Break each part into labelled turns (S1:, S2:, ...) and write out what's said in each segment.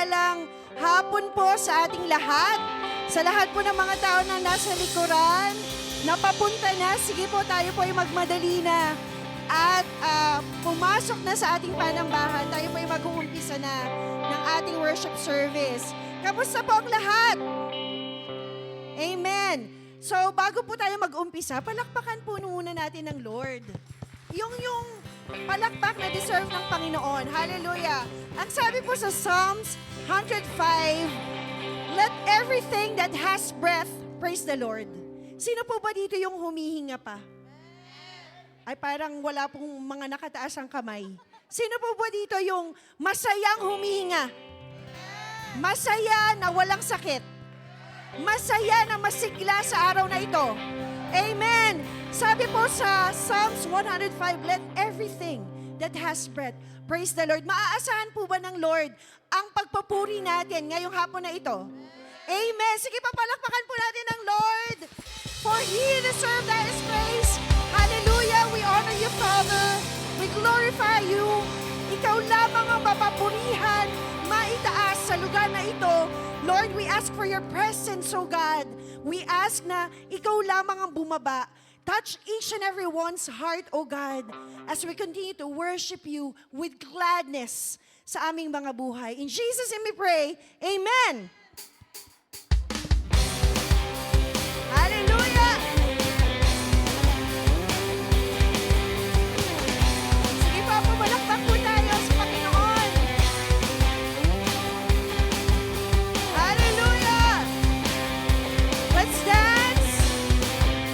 S1: Mapagpalang hapon po sa ating lahat. Sa lahat po ng mga tao na nasa likuran, napapunta na, sige po tayo po ay magmadali na. At pumasok na sa ating panambahan, tayo po ay mag-uumpisa na ng ating worship service. Kamusta po ang lahat? Amen. So bago po tayo mag-umpisa, palakpakan po muna natin ng Lord. Yung palakpak na deserve ng Panginoon. Hallelujah. Ang sabi po sa Psalms 105, let everything that has breath praise the Lord. Sino po ba dito yung humihinga pa? Ay parang wala pong mga nakataas ang kamay. Sino po ba dito yung masayang humihinga? Masaya na walang sakit. Masaya na masigla sa araw na ito. Amen. Sabi po sa Psalms 105, let everything that has breath praise the Lord. Maaasahan po ba ng Lord ang pagpapuri natin ngayong hapon na ito? Amen. Sige, papalakpakan po natin ng Lord. For He deserves the highest praise. Hallelujah. We honor you, Father. We glorify you. Ikaw lamang ang mapapurihan, maitaas sa lugar na ito. Lord, we ask for your presence, O God. We ask na ikaw lamang ang bumaba. Touch each and every one's heart, O God, as we continue to worship you with gladness sa aming mga buhay. In Jesus' name we pray, Amen. Hallelujah! Sige po, pumalakpak po tayo sa Panginoon. Hallelujah! Let's dance!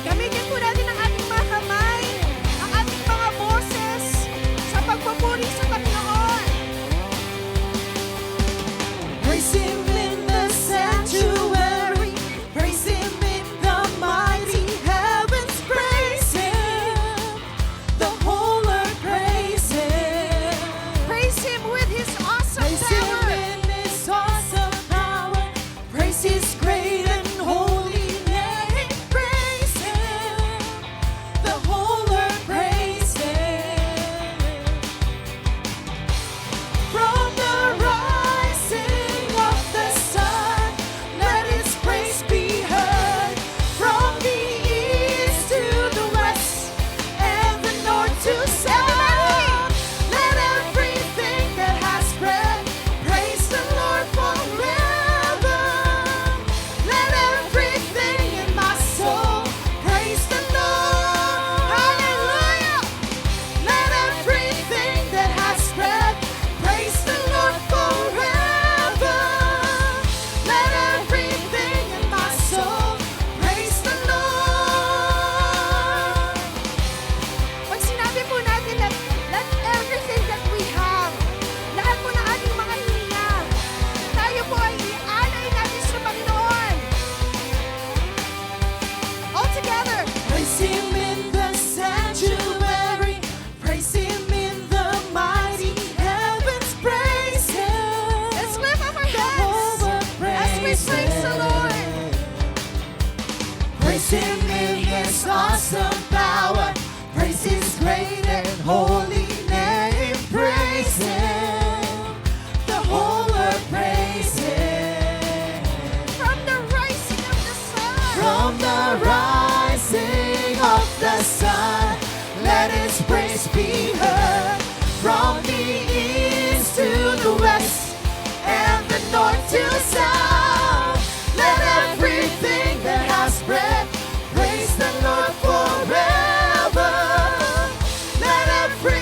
S1: Gamitin po natin ang ating mga kamay, ang ating mga boses sa pagpupuri sa Panginoon.
S2: Praise Him in the sanctuary, praise Him in the mighty heavens, praise Him, the whole earth praise Him.
S1: Praise Him with His awesome
S2: Praise Him
S1: power.
S2: in His awesome power, praise His great and holy name, praise Him, the whole earth praise Him. From the rising of the sun, let His praise be heard. From the east to the west, and the north to south, let everything that has breath praise the Lord forever. Let everything in my soul praise the Lord. Hallelujah. Let everything that has breath praise the Lord forever. Let everything in my soul praise the Lord.
S1: Pag sinabi po natin na let everything that we have, lahat po ng ating mga hininga, tayo po ay ialay natin sa Panginoon. All together.
S2: Praise Him in the sanctuary, praise Him in the mighty heavens, praise Him.
S1: Let's lift up our
S2: The whole
S1: hands
S2: earth
S1: as we praise the Lord.
S2: Praise Him in His awesome power, praise His great and holy name, praise Him, the whole earth praise Him.
S1: From the rising of the sun.
S2: From the rising of the sun, let His praise be heard. From the east to the west, and the north to south, let everything that has breath praise the Lord forever. Let everything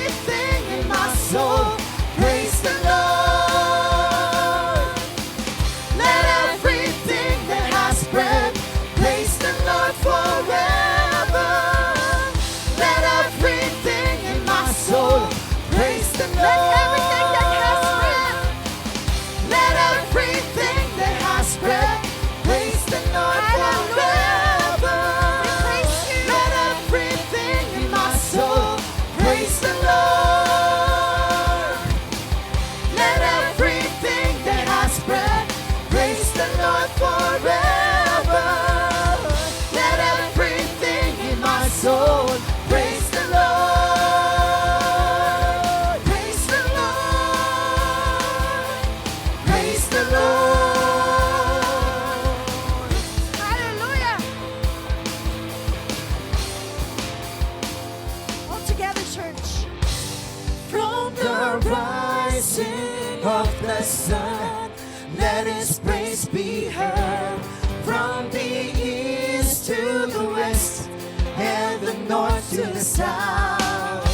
S2: sun. Let His praise be heard from the east to the west and the north to the south.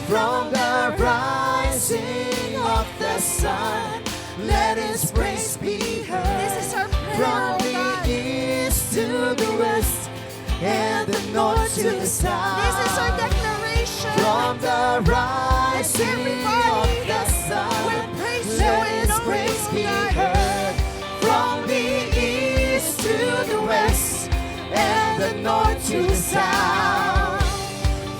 S2: From the rising of the sun, let His praise be heard.
S1: This is our prayer,
S2: From
S1: oh
S2: the
S1: God.
S2: east to the west and the north to the south.
S1: This is our declaration.
S2: From the rising
S1: everybody
S2: of the sun,
S1: will praise you
S2: let
S1: and
S2: His
S1: know
S2: praise
S1: you,
S2: be
S1: God.
S2: heard. From the east to the west and the north to the south.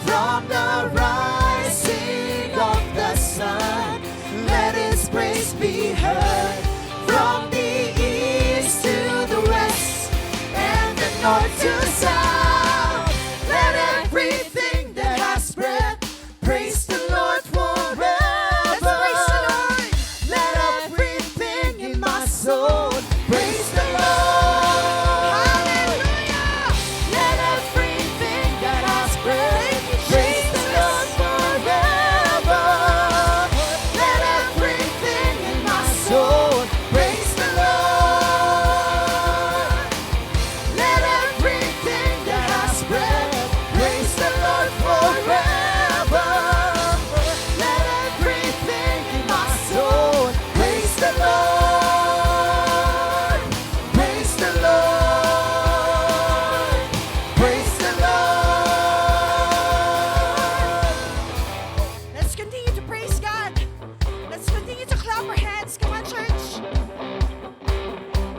S2: From the rising of the sun, let His praise be heard. From the east to the west and the north to the south. Let everything that has breath praise the Lord forever.
S1: Let's praise the Lord.
S2: Let everything in my soul praise the Lord.
S1: Hallelujah.
S2: Let everything that has breath
S1: Thank you,
S2: praise the
S1: Jesus.
S2: Lord forever. Let everything in my soul praise the Lord. Let everything that has breath praise the Lord forever. Let everything in my soul praise the Lord. Praise the Lord. Praise the Lord.
S1: Let's continue to praise God. Let's continue to clap our hands. Come on, church.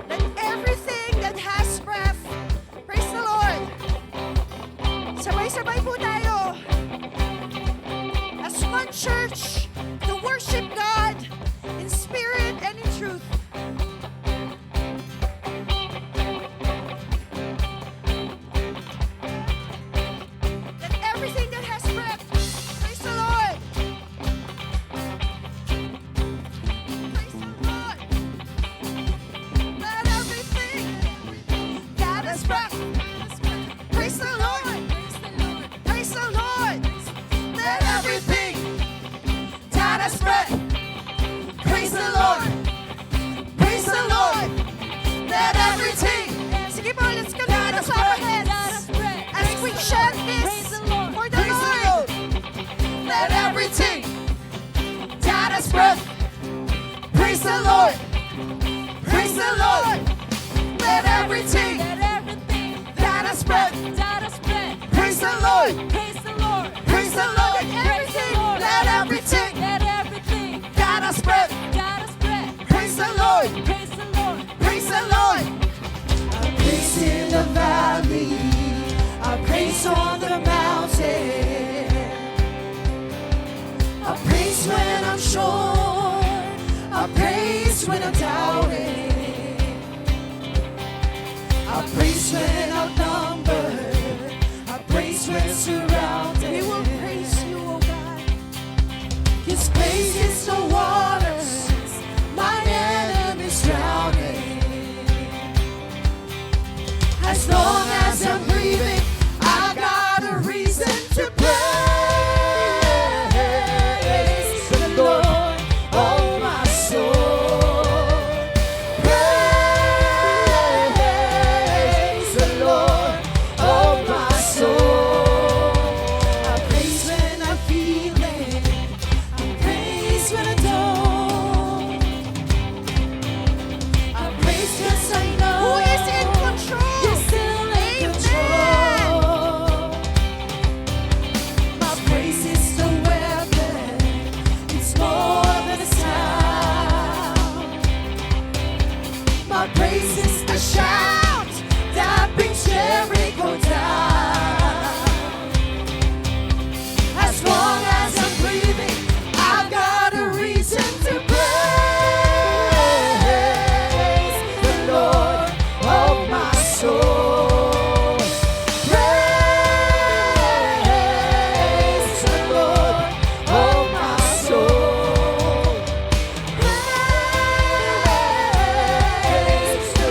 S1: Let everything that has breath praise the Lord. Sabay-sabay po tayo. As one church to worship God in spirit and in truth. Let everything that has breath praise the Lord. Praise the Lord. Let everything that has breath praise the Lord. Praise the Lord. Let everything that has breath praise the Lord. Praise the Lord. Let everything. Sige po, let's continue to clap our hands as we chant this for the Lord. Let everything that has breath praise the Lord. Praise the Lord. Let everything that has breath praise the Lord. Praise the Lord. Everything. Let everything that has breath praise the Lord. Praise the Lord.
S2: I praise in the valley, I praise on the mountain, I praise when I'm sure, I praise when I'm doubting, I praise when outnumbered, I praise when surrounded.
S1: We will praise you, O God.
S2: His praise is the waters, my enemies drowning. As long as I'm breathing, I got a reason to praise the Lord, oh my soul. Praise the Lord, oh my soul. I praise when I'm feeling, I praise when I don't. I praise 'cause I know
S1: Who is in control?
S2: You're still in
S1: Amen.
S2: control. My praise is the weapon. It's more than a sound. My praise is the shout that brings Jericho down. As long as I'm breathing, I've got a reason to praise the Lord, oh my soul. Praise the Lord, oh my soul. Praise the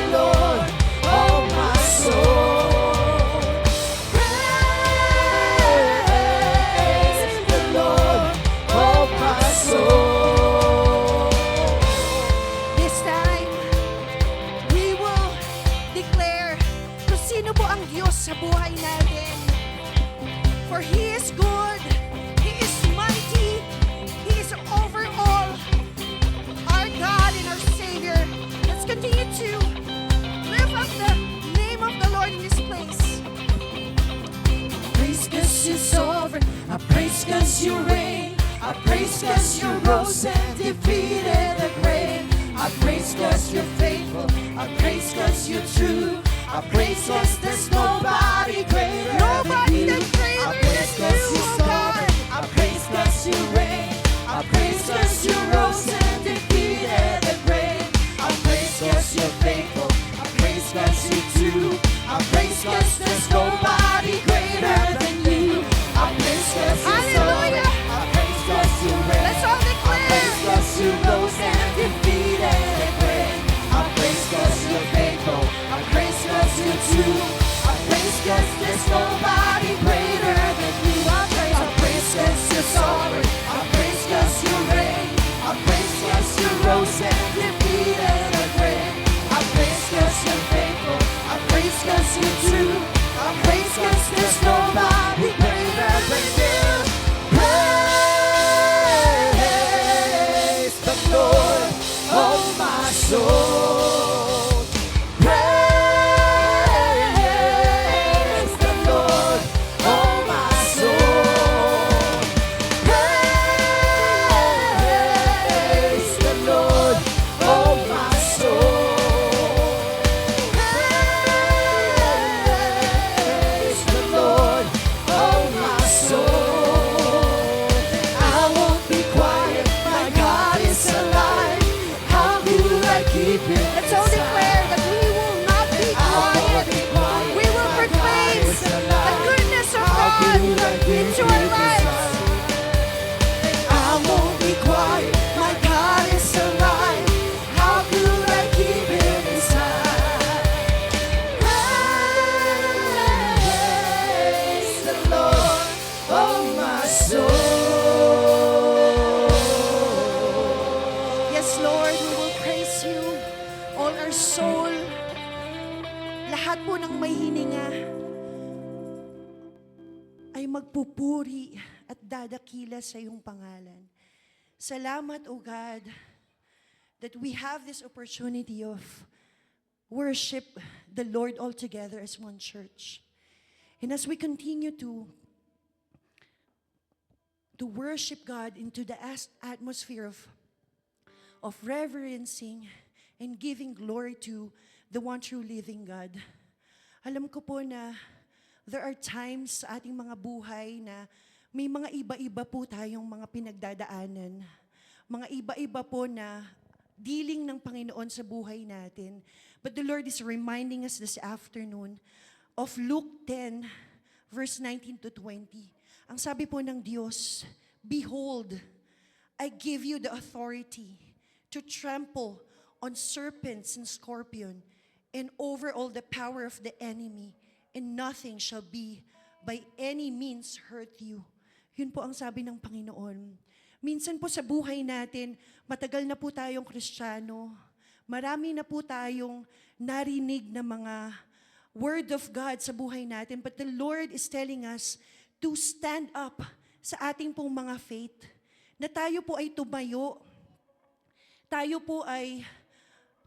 S1: sa buhay natin. For He is good, He is mighty, He is over all, our God and our Savior. Let's continue to lift up the name of the Lord in this place.
S2: Praise 'cause you're sovereign. I praise 'cause you reign. I praise 'cause you rose and defeated the grave. I praise 'cause you're faithful. I praise 'cause you're true. I praise 'cause there's nobody greater
S1: Nobody
S2: than you.
S1: that's greater
S2: I praise
S1: than
S2: 'cause
S1: you,
S2: you're
S1: oh
S2: sovereign. I praise 'cause you reign. I praise 'cause you rose and defeated the grave. I praise 'cause you're faithful. I praise 'cause you're true. I praise 'cause there's nobody greater than you. I praise 'cause you're
S1: Hallelujah.
S2: sovereign. I praise 'cause you reign.
S1: Let's all
S2: I
S1: declare.
S2: praise 'cause you rose and defeated the grave. I praise 'cause you're faithful. I praise 'cause you're true. I praise 'cause there's nobody greater than you. I praise 'cause you're sovereign. I praise 'cause you reign. I praise 'cause you rose and defeated the grave. I praise 'cause you're faithful. I praise 'cause you're true. I praise 'cause there's nobody greater than you. Praise the Lord, oh my soul. Praise the Lord, oh my soul. Praise the Lord, oh my soul. Praise the Lord, oh my soul. I won't be quiet, my God is alive. How could I keep it
S1: Let's all declare that we will not be quiet. We will proclaim the goodness of God into our lives.
S2: I won't be quiet, my God is alive. How could I keep it inside? Praise the Lord, oh my soul.
S1: Yes, Lord, we will praise you, all our soul. Lahat po ng may hininga ay magpupuri at dadakila sa iyong pangalan. Salamat, O God, that we have this opportunity of worship the Lord all together as one church. And as we continue to worship God into the atmosphere of reverencing and giving glory to the one true living God. Alam ko po na there are times sa ating mga buhay na may mga iba-iba po tayong mga pinagdadaanan. Mga iba-iba po na dealing ng Panginoon sa buhay natin. But the Lord is reminding us this afternoon of Luke 10, verse 19 to 20. Ang sabi po ng Diyos, "Behold, I give you the authority to trample on serpents and scorpion and over all the power of the enemy, and nothing shall be by any means hurt you." Yun po ang sabi ng Panginoon. Minsan po sa buhay natin, matagal na po tayong Kristiyano. Marami na po tayong narinig na mga word of God sa buhay natin. But the Lord is telling us to stand up sa ating pong mga faith. Na tayo po ay tumayo. Tayo po ay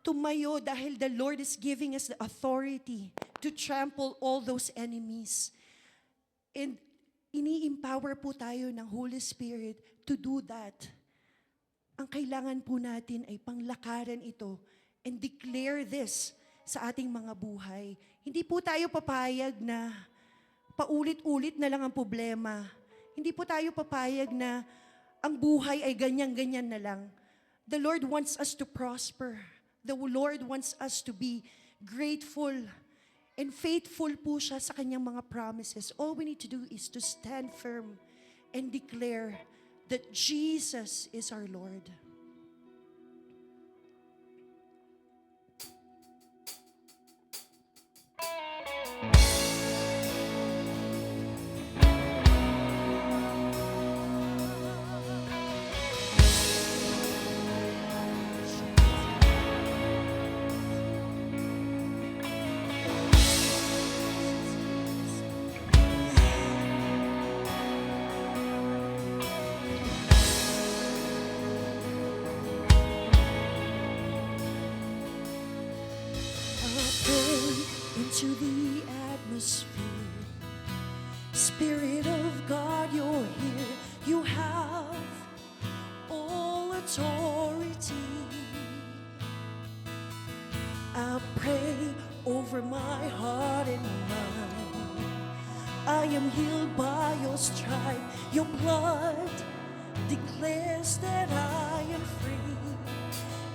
S1: tumayo dahil the Lord is giving us the authority to trample all those enemies. And ini-empower po tayo ng Holy Spirit to do that. Ang kailangan po natin ay panglakaran ito and declare this sa ating mga buhay. Hindi po tayo papayag na paulit-ulit na lang ang problema. Hindi po tayo papayag na ang buhay ay ganyan-ganyan na lang. The Lord wants us to prosper. The Lord wants us to be grateful and faithful po siya sa kanyang mga promises. All we need to do is to stand firm and declare that Jesus is our Lord. into the atmosphere. Spirit of God, you're here. You have all authority. I pray over my heart and mind. I am healed by your stripe. Your blood declares that I am free.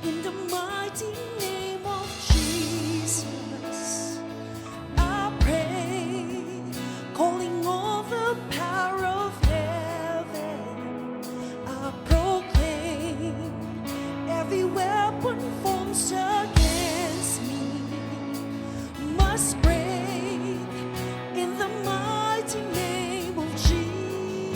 S1: In the mighty name of Jesus, I pray, calling all the power of heaven. I proclaim every weapon formed against me must break in the mighty name of Jesus.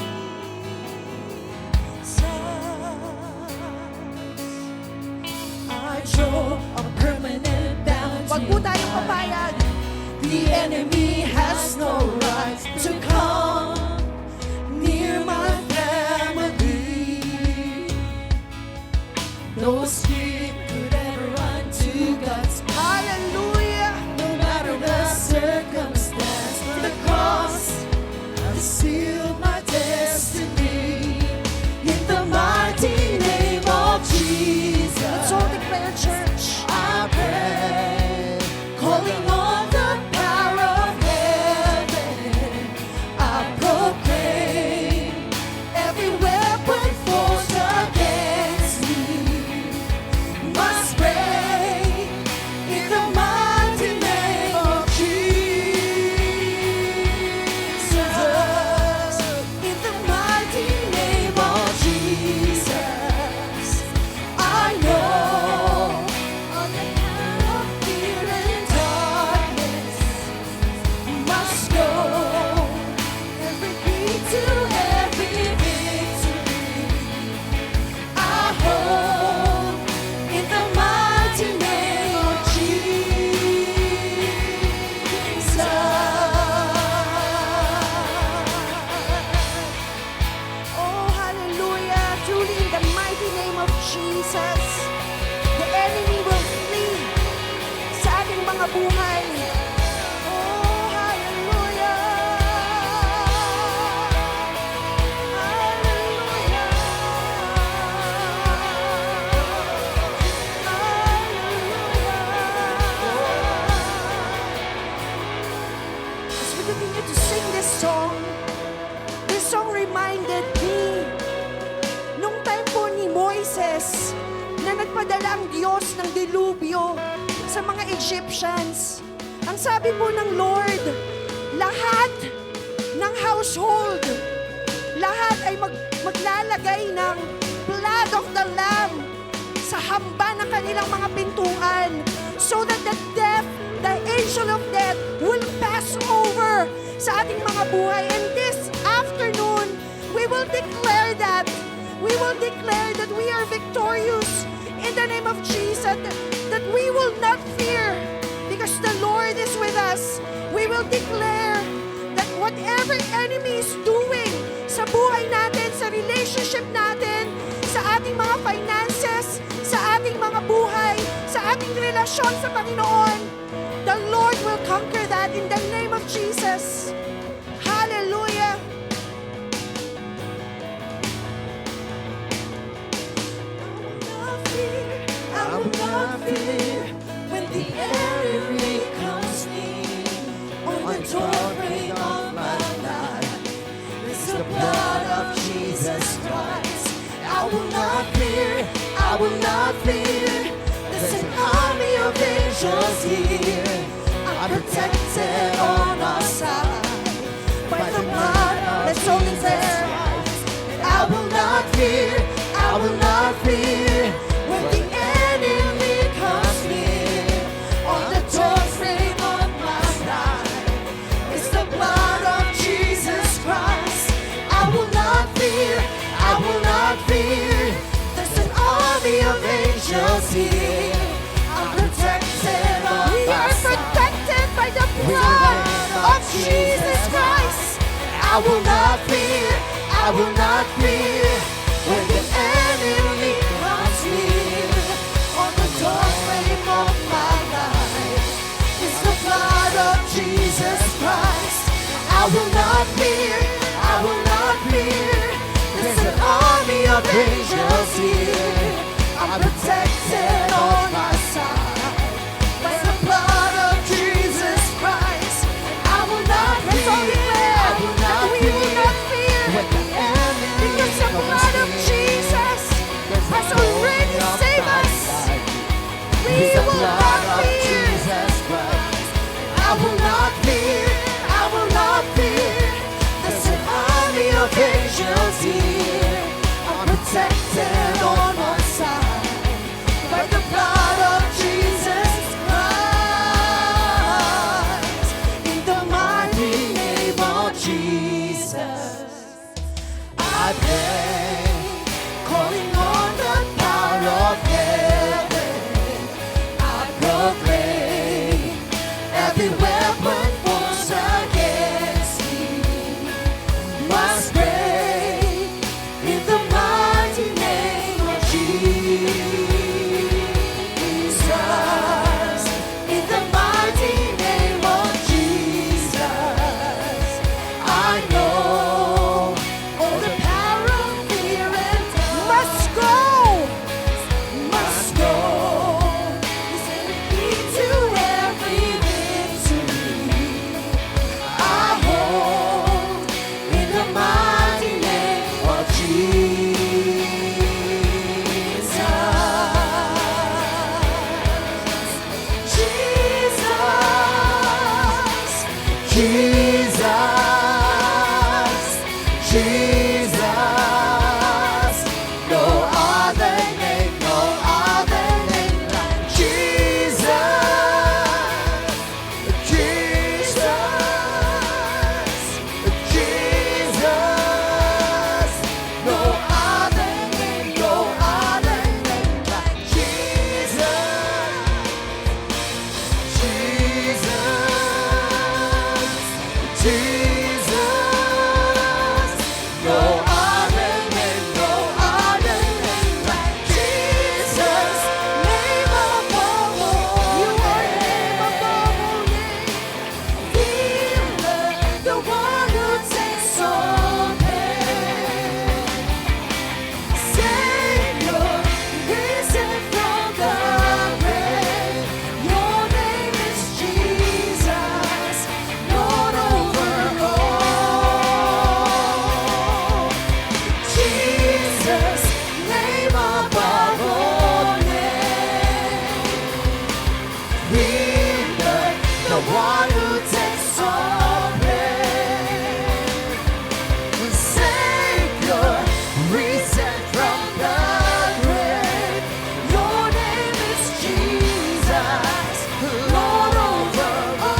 S1: I draw a permanent boundary.
S2: Wag po tayong papayag.
S1: The enemy has no right to come near my family.
S2: No scheme could ever undo God's plan.
S1: Hallelujah!
S2: No matter the circumstance, the cross has sealed my destiny. In the mighty name of Jesus,
S1: Let's all declare, church.
S2: I pray, calling on the power of heaven. I proclaim every weapon forged against me must break in the mighty name of Jesus. In the mighty name of Jesus, I know on the count of fear and darkness must go. Every key to every victory I hold in the mighty name of Jesus.
S1: Oh, hallelujah. Truly, in the mighty name of Jesus, the enemy will flee sa ating mga buhay. Oh, hallelujah. Hallelujah. Hallelujah. As we continue to sing this song reminded me nung time po ni Moises na nagpadala ang Diyos ng dilubyo sa mga Egyptians. Ang sabi po ng Lord, lahat ng household, lahat ay maglalagay ng blood of the Lamb sa hamba ng kanilang mga pintuan so that the angel of death will pass over sa ating mga buhay. And this afternoon, we will declare that we are victorious in the name of Jesus, that we will not fear because the Lord is with us. We will declare that whatever enemy is doing sa buhay natin, sa relationship natin, sa ating mga finances, sa ating mga buhay, sa ating relasyon sa Panginoon, the Lord will conquer that in the name of Jesus. Hallelujah.
S2: I will not fear when the enemy comes near. On the doorframe of my life is the blood of Jesus Christ. I will not fear, I will not fear. There's an army of angels here. I'm protected on our side by the blood of Jesus Christ. I will not fear, I will not fear. When the enemy comes near, on the doorframe of my life is the blood of Jesus Christ. I will not fear, I will not fear. There's an army of angels here. I'm protected on
S1: We
S2: my
S1: are
S2: side
S1: protected by the
S2: with the
S1: blood
S2: blood
S1: of Jesus Christ.
S2: I will not fear, I will not fear. When the enemy comes near, on the doorframe of my life is the blood of I will not fear, I will not fear. There's an army of angels here. I'm protected on my side by the blood of Jesus Christ. I will not fear, I will not fear. When the enemy
S1: Because the blood of Jesus has already saved us. We will not fear.
S2: Jesus Christ. I will not fear, I will not fear. There's an army of angels here. I'm protected on my side by the blood of Jesus Christ. In the mighty name of Jesus, I pray, calling on the power of heaven. I proclaim every weapon forged against me must break in the mighty name of Jesus. In the mighty name of Jesus, I know all the power of fear and doubt
S1: Must go.
S2: must go. Is the key to every victory I hold in the mighty name of Jesus. Jesus, Jesus, Jesus. No other name like Jesus. Jesus, Jesus. No other name like Jesus. Jesus, Jesus. No other name like Jesus. Name above all names. Healer, the one who takes all pain. Savior, risen from the grave. Your name is Jesus, Lord over all. Jesus, name above all names. Healer, the one who takes all pain. Savior, risen from the grave. Your name is Jesus, Lord over all.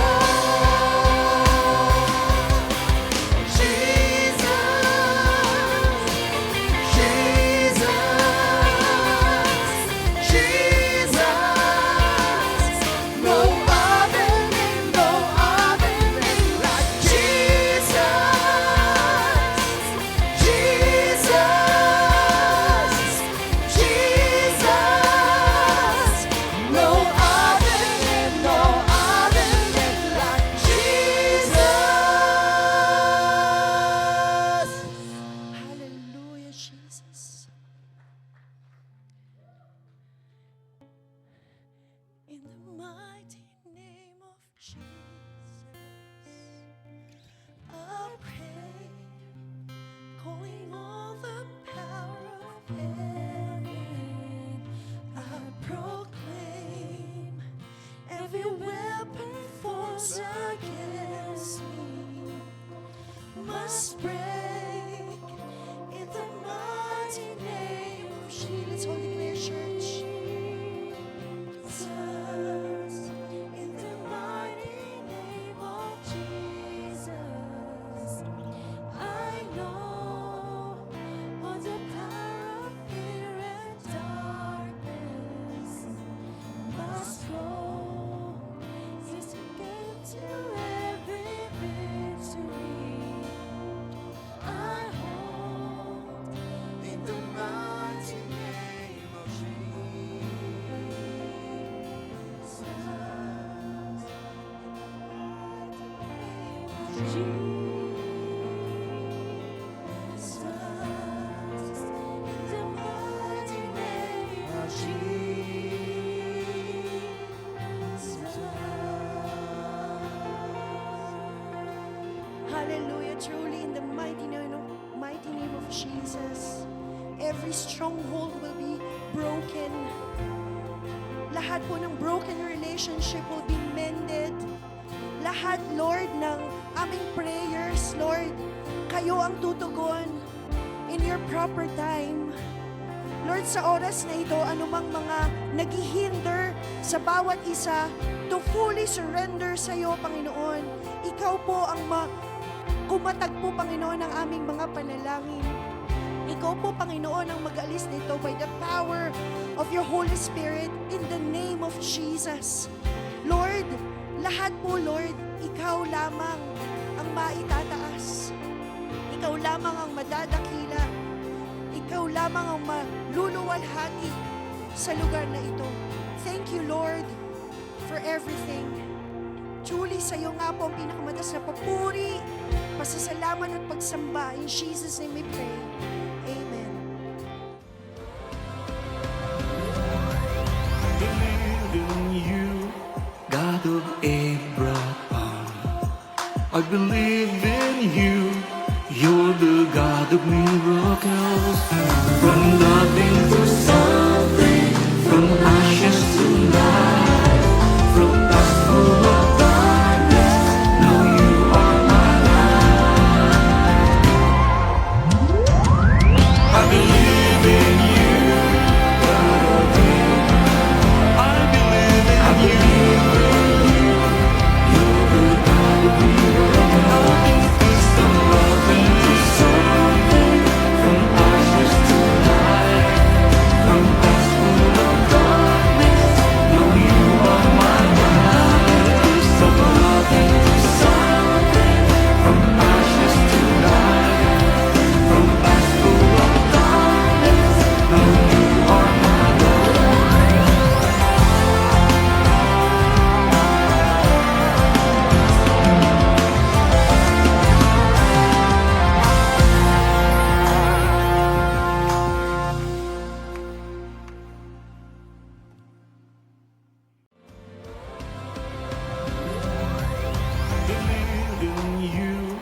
S2: Jesus, Jesus, Jesus. No other name like Jesus. Jesus, Jesus. No other name like Jesus.
S1: Hallelujah, Jesus. In the mighty name of Jesus, I pray, calling all the power of heaven. I proclaim every weapon forged against me must break in the mighty name of Jesus. Let's all declare, church. Jesus, in the mighty name of Jesus, I know all the power of fear and darkness must go. Is to get to every victory truly in the mighty name of Jesus, every stronghold will be broken. Lahat po ng broken relationship will be mended. Lahat, Lord, ng aming prayers, Lord, kayo ang tutugon in your proper time. Lord, sa oras na ito, anumang mga naghihinder sa bawat isa to fully surrender sa iyo, Panginoon. Ikaw po ang kumatag po, Panginoon, ng aming mga panalangin. Ikaw po, Panginoon, ang mag-alis nito by the power of your Holy Spirit in the name of Jesus. Lord, lahat po, Lord, ikaw lamang ang maitataas. Ikaw lamang ang madadakila. Ikaw lamang ang maluluwalhati sa lugar na ito. Thank you, Lord, for everything. Truly, sa iyo nga po ang pinakamataas na papuri, pasasalamat at pagsamba. In Jesus' name we pray. Amen.
S3: Believe in you, God of Abraham. I believe in you. You're the God of miracles. From nothing to something, from ashes to life, from past full of darkness. Now you are my life. I believe in you, God of Abraham. I believe in you. You're the God of miracles. From nothing to something, from ashes to life, from past full of darkness. Now you are my life. From nothing to something, from ashes to life, from past full of darkness. Now you are my life. Believe in you,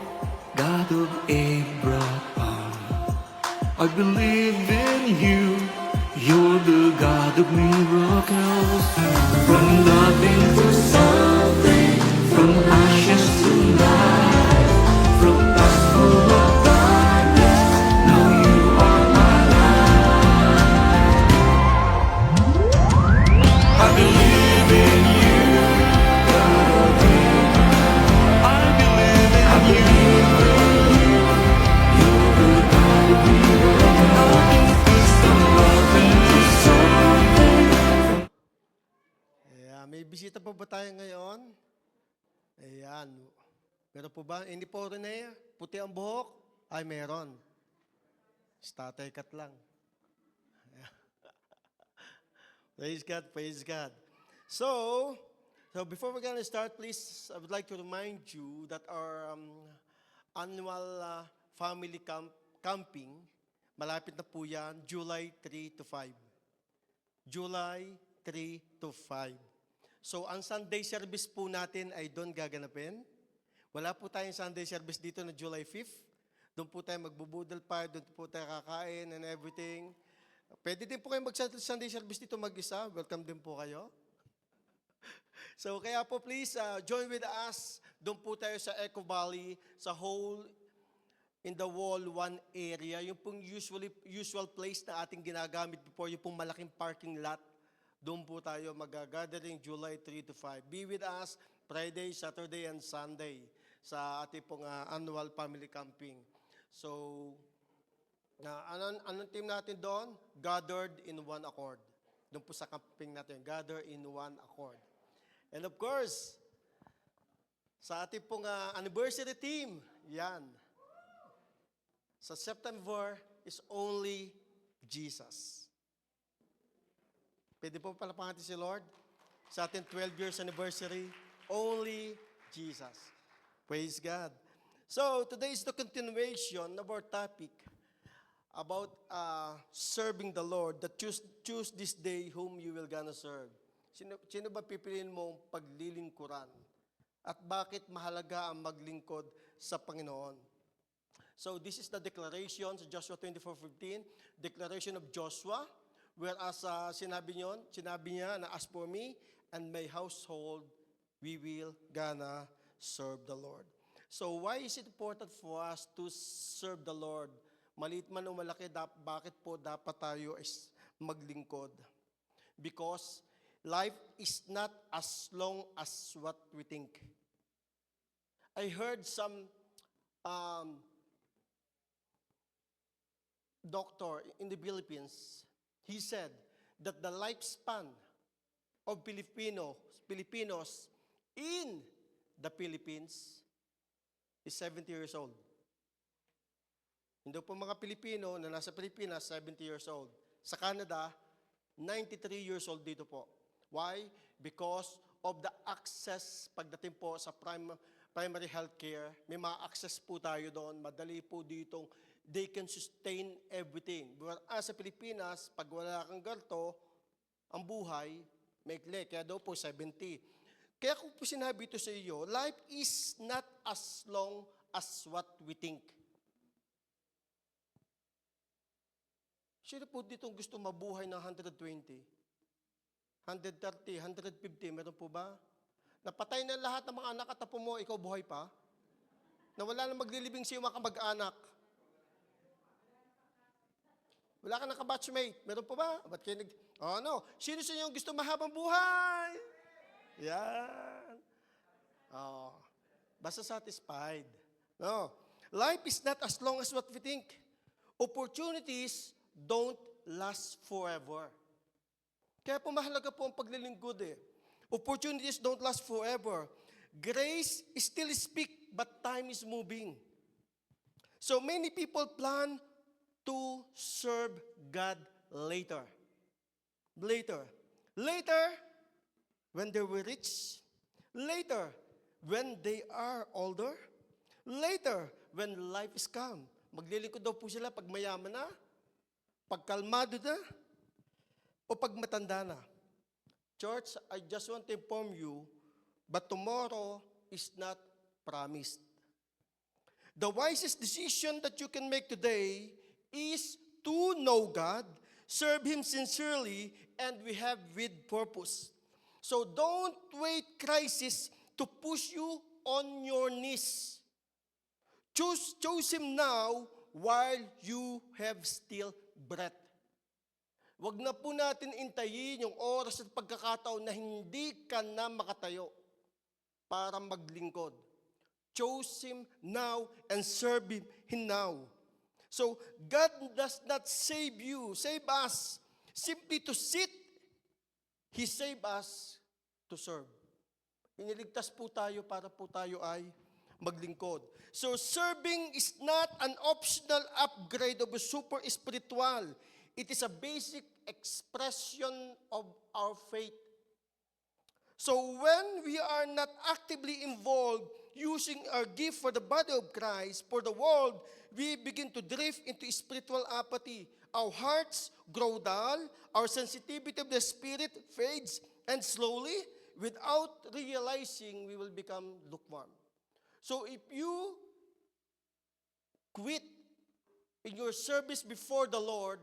S3: God of Abraham. I believe in you. You're the God of miracles. From nothing to something, from ashes to life, from past full of darkness. Now you are my life. I believe in you, God of Abraham. I believe in you. You're the God of miracles. From nothing to something.
S4: Ayan, may bisita po ba tayo ngayon? Ayan. Meron po ba? Hindi po Rene, puti ang buhok? Ay, meron. Tatay kat lang. Ayan. Praise God, praise God. So before we're gonna start, please, I would like to remind you that our annual family camping, malapit na po yan, July 3 to 5. July 3 to 5. So, ang Sunday service po natin ay doon gaganapin. Wala po tayong Sunday service dito na July 5th. Doon po tayo magbubudal pa, doon po tayo kakain and everything. Pwede din po kayo mag-Sunday service dito mag-isa. Welcome din po kayo. So, kaya po please, join with us. Doon po tayo sa Echo Valley, sa whole in the wall one area. Yung pong usual place na ating ginagamit before, yung pong malaking parking lot. Doon po tayo mag-gathering July 3 to 5. Be with us Friday, Saturday, and Sunday sa ating pong annual family camping. So, anong team natin doon? Gathered in one accord. Doon po sa camping natin, gather in one accord. And of course, sa ating pong anniversary team, yan. Sa September is only Jesus. Pwede po palapakan natin si Lord sa ating 12 years anniversary, only Jesus. Praise God. So, today is the continuation of our topic about serving the Lord, that choose this day whom you will gonna serve. Sino ba pipiliin mong paglilingkuran? At bakit mahalaga ang maglingkod sa Panginoon? So this is the declaration sa Joshua 24:15, declaration of Joshua, whereas sinabi niya na as for me and my household, we will gonna serve the Lord. So why is it important for us to serve the Lord? Maliit man o malaki, bakit po dapat tayo is maglingkod? Because life is not as long as what we think. I heard some doctor in the Philippines, he said that the lifespan of Filipinos in the Philippines is 70 years old. Hindi po mga Pilipino na nasa Pilipinas, 70 years old. Sa Canada, 93 years old dito po. Why? Because of the access pagdating po sa primary health care, may ma-access po tayo doon. Madali po ditong they can sustain everything. Whereas sa Pilipinas, pag wala kang ganito, ang buhay, maikli. Kaya daw po 70. Kaya kung po sinabi ito sa iyo, life is not as long as what we think. Sino po dito gusto mabuhay ng 120? 130, 150, meron po ba? Napatay na lahat ng mga anak at apo mo, ikaw buhay pa? Na wala na maglilibing sa iyo mga kamag-anak? Wala ka ng kabatchmate, meron po ba? Ba't kayo no. Sino sa inyo gusto mahabang buhay? Yan. Oh. Basta satisfied. No. Life is not as long as what we think. Opportunities don't last forever. Kaya po mahalaga po ang paglilingkod eh. Opportunities don't last forever. Grace still speak, but time is moving. So many people plan to serve God later. Later. Later, when they were rich. Later, when they are older. Later, when life is calm. Maglilingkod daw po sila pag mayaman na, pag kalmado na, o pag matanda na. Church, I just want to inform you, but tomorrow is not promised. The wisest decision that you can make today is to know God, serve Him sincerely, and we have with purpose. So don't wait crisis to push you on your knees. Choose Him now while you have still breath. Huwag na po natin intayin yung oras at pagkakataon na hindi ka na makatayo para maglingkod. Choose Him now and serve Him now. So, God does not save us simply to sit. He saved us to serve. Iniligtas po tayo para po tayo ay maglingkod. So, serving is not an optional upgrade of a super spiritual. It is a basic expression of our faith. So when we are not actively involved using our gift for the body of Christ, for the world, we begin to drift into spiritual apathy. Our hearts grow dull, our sensitivity of the spirit fades, and slowly, without realizing, we will become lukewarm. So if you quit in your service before the Lord,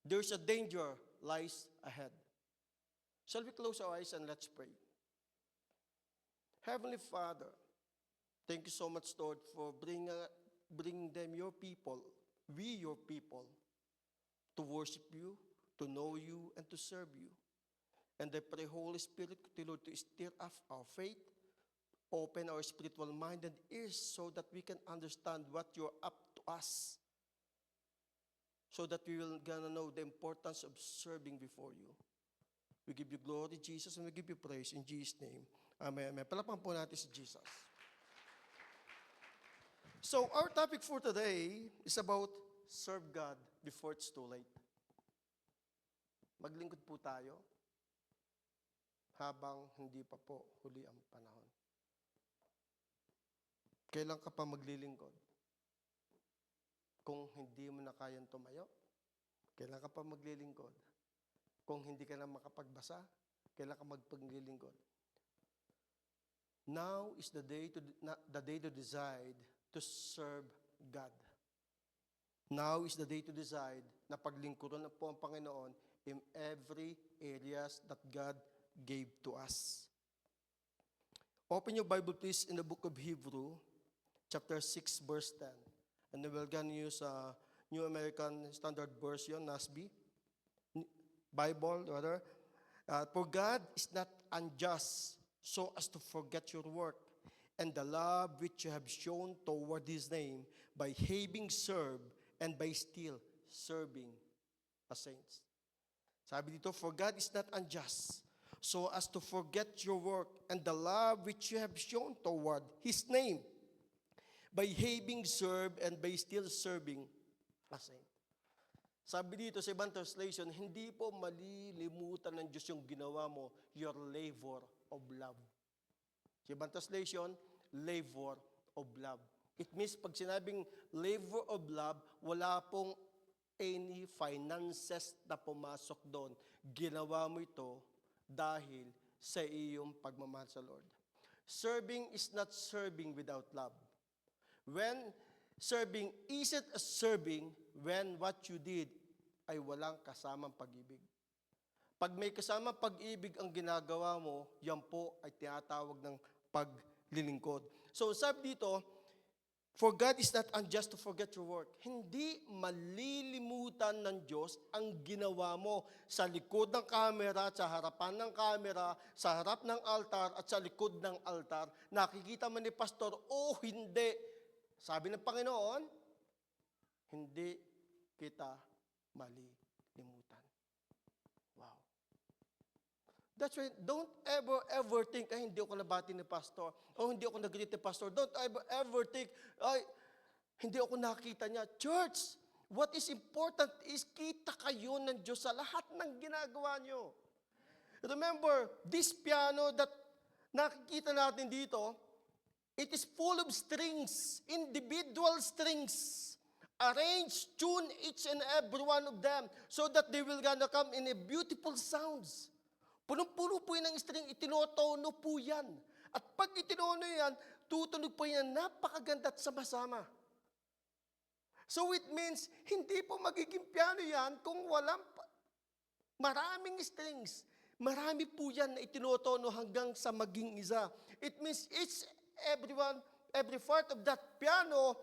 S4: there's a danger lies ahead. Shall we close our eyes and let's pray? Heavenly Father, thank you so much, Lord, for bringing them, your people, your people, to worship you, to know you, and to serve you. And I pray, Holy Spirit, Lord, to stir up our faith, open our spiritual mind and ears so that we can understand what you're up to us, so that we will gonna know the importance of serving before you. We give you glory, Jesus, and we give you praise in Jesus' name. Amen. Amen. Palakpakan po natin si Jesus. So, our topic for today is about serve God before it's too late. Maglingkod po tayo habang hindi pa po huli ang panahon. Kailan ka pa maglilingkod? Kung hindi mo na kayang tumayo, kailan ka pa maglilingkod? Kung hindi ka na makapagbasa, kailan ka magpaglilingkod? Now is the day to decide to serve God. Now is the day to decide na paglingkuran na po ang Panginoon in every areas that God gave to us. Open your Bible please in the book of Hebrew, chapter 6, verse 10. And we're going to use New American Standard Version, NASB, Bible, rather. For God is not unjust so as to forget your work and the love which you have shown toward His name by having served and by still serving the saints. Sabi dito, for God is not unjust so as to forget your work and the love which you have shown toward His name by having served and by still serving a saint. Sabi dito sa ibang translation, hindi po malilimutan ng Diyos yung ginawa mo, your labor of love. Sa ibang translation, labor of love. It means pag sinabing labor of love, wala pong any finances na pumasok doon. Ginawa mo ito dahil sa iyong pagmamahal sa Lord. Serving is not serving without love. When serving isn't a serving when what you did ay walang kasamang pag-ibig. Pag may kasamang pag-ibig ang ginagawa mo, yan po ay tinatawag ng paglilingkod. So sabi dito, for God is not unjust to forget your work. Hindi malilimutan ng Diyos ang ginawa mo sa likod ng kamera, sa harapan ng kamera, sa harap ng altar, at sa likod ng altar. Nakikita man ni pastor, o hindi. Sabi ng Panginoon, hindi kita malilimutan. Wow. That's why, don't ever think, ay, hindi ako nabati ni pastor, o hindi ako nag-greet ni pastor. Don't ever think, ay, hindi ako nakita niya. Church, what is important is kita kayo ng Diyos sa lahat ng ginagawa niyo. Remember, this piano that nakikita natin dito, it is full of strings, individual strings. Arrange, tune each and every one of them so that they will gonna come in a beautiful sounds. Punong-puno po yan ng string, itinotono po yan. At pag itinono yan, tutunog po yan, napakaganda at sama-sama. So it means, hindi po magiging piano yan kung walang maraming strings. Marami po yan na itinotono hanggang sa maging isa. It means every part of that piano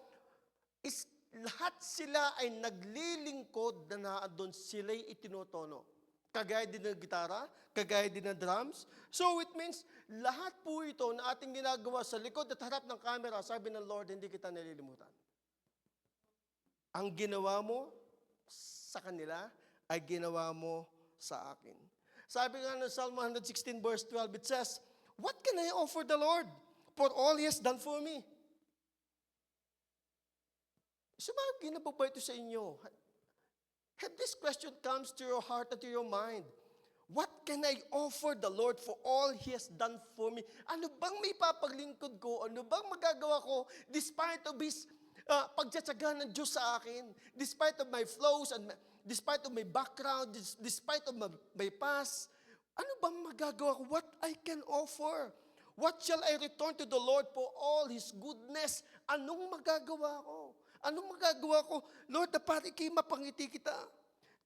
S4: is lahat sila ay naglilingkod na naandun, sila'y itinotono. Kagaya din ng gitara, kagaya din ng drums. So it means, lahat po ito na ating ginagawa sa likod at harap ng camera, sabi ng Lord, hindi kita nalilimutan. Ang ginawa mo sa kanila ay ginawa mo sa akin. Sabi nga ng Psalm 116 verse 12, it says, what can I offer the Lord for all He has done for me? Sumagi na po ba ito sa inyo? Have this question comes to your heart and to your mind. What can I offer the Lord for all He has done for me? Ano bang may papaglingkod ko? Ano bang magagawa ko despite of His pagtsatsaga ng Diyos sa akin? Despite of my flaws and despite of my background, despite of my past, ano bang magagawa ko? What I can offer? What shall I return to the Lord for all His goodness? Anong magagawa ko? Anong magagawa ko? Lord, dapat ikay mapangiti kita.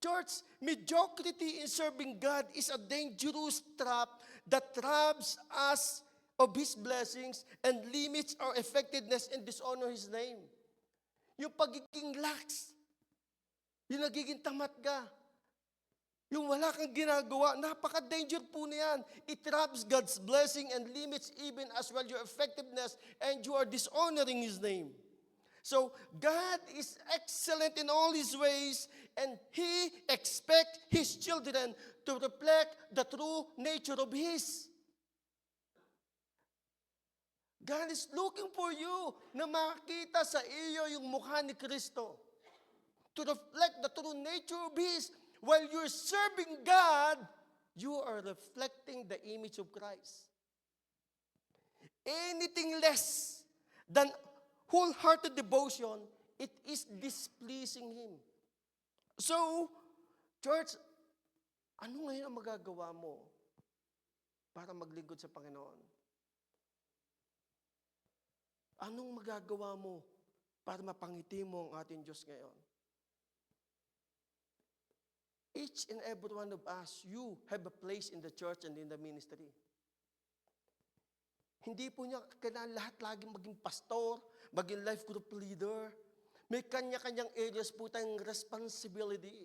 S4: Church, mediocrity in serving God is a dangerous trap that robs us of His blessings and limits our effectiveness and dishonor His name. Yung pagiging lax, yung nagiging tamad ka, yung wala kang ginagawa, napaka-danger po niyan. It robs God's blessing and limits even as well your effectiveness and you are dishonoring His name. So, God is excellent in all His ways and He expects His children to reflect the true nature of His. God is looking for you na makita sa iyo yung mukha ni Kristo. To reflect the true nature of His. While you're serving God, you are reflecting the image of Christ. Anything less than wholehearted devotion, it is displeasing Him. So, church, ano ngayon ang magagawa mo para maglingkod sa Panginoon? Anong magagawa mo para mapangiti mo ang ating Diyos ngayon. Each and every one of us, you have a place in the church and in the ministry. Hindi po niya kailangan lahat laging maging pastor, maging life group leader. May kanya-kanyang areas po tayong responsibility.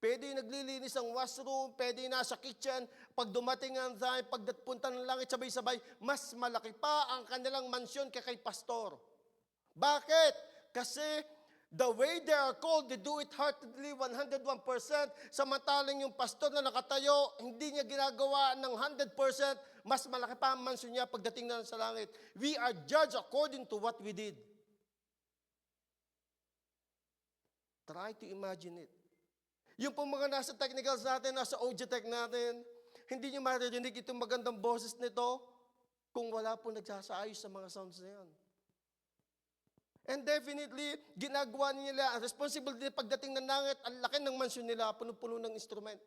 S4: Pwede yung naglilinis ng washroom, pwede yung nasa kitchen, pag dumating ang time, pagpunta ng langit sabay-sabay, mas malaki pa ang kanilang mansyon kay pastor. Bakit? Kasi the way they are called, they do it heartedly, 101%. Samantalang yung pastor na nakatayo, hindi niya ginagawa ng 100%, mas malaki pa ang mansyon niya pagdating na sa langit. We are judged according to what we did. Try to imagine it. Yung pong mga nasa technicals natin, nasa audio tech natin, hindi nyo maririnig itong magandang boses nito kung wala po nagsasaayos sa mga sounds na yan. And definitely, ginagawa nila, ang responsibility pagdating ng langit, ang laki ng mansyon nila, puno-puno ng instrument.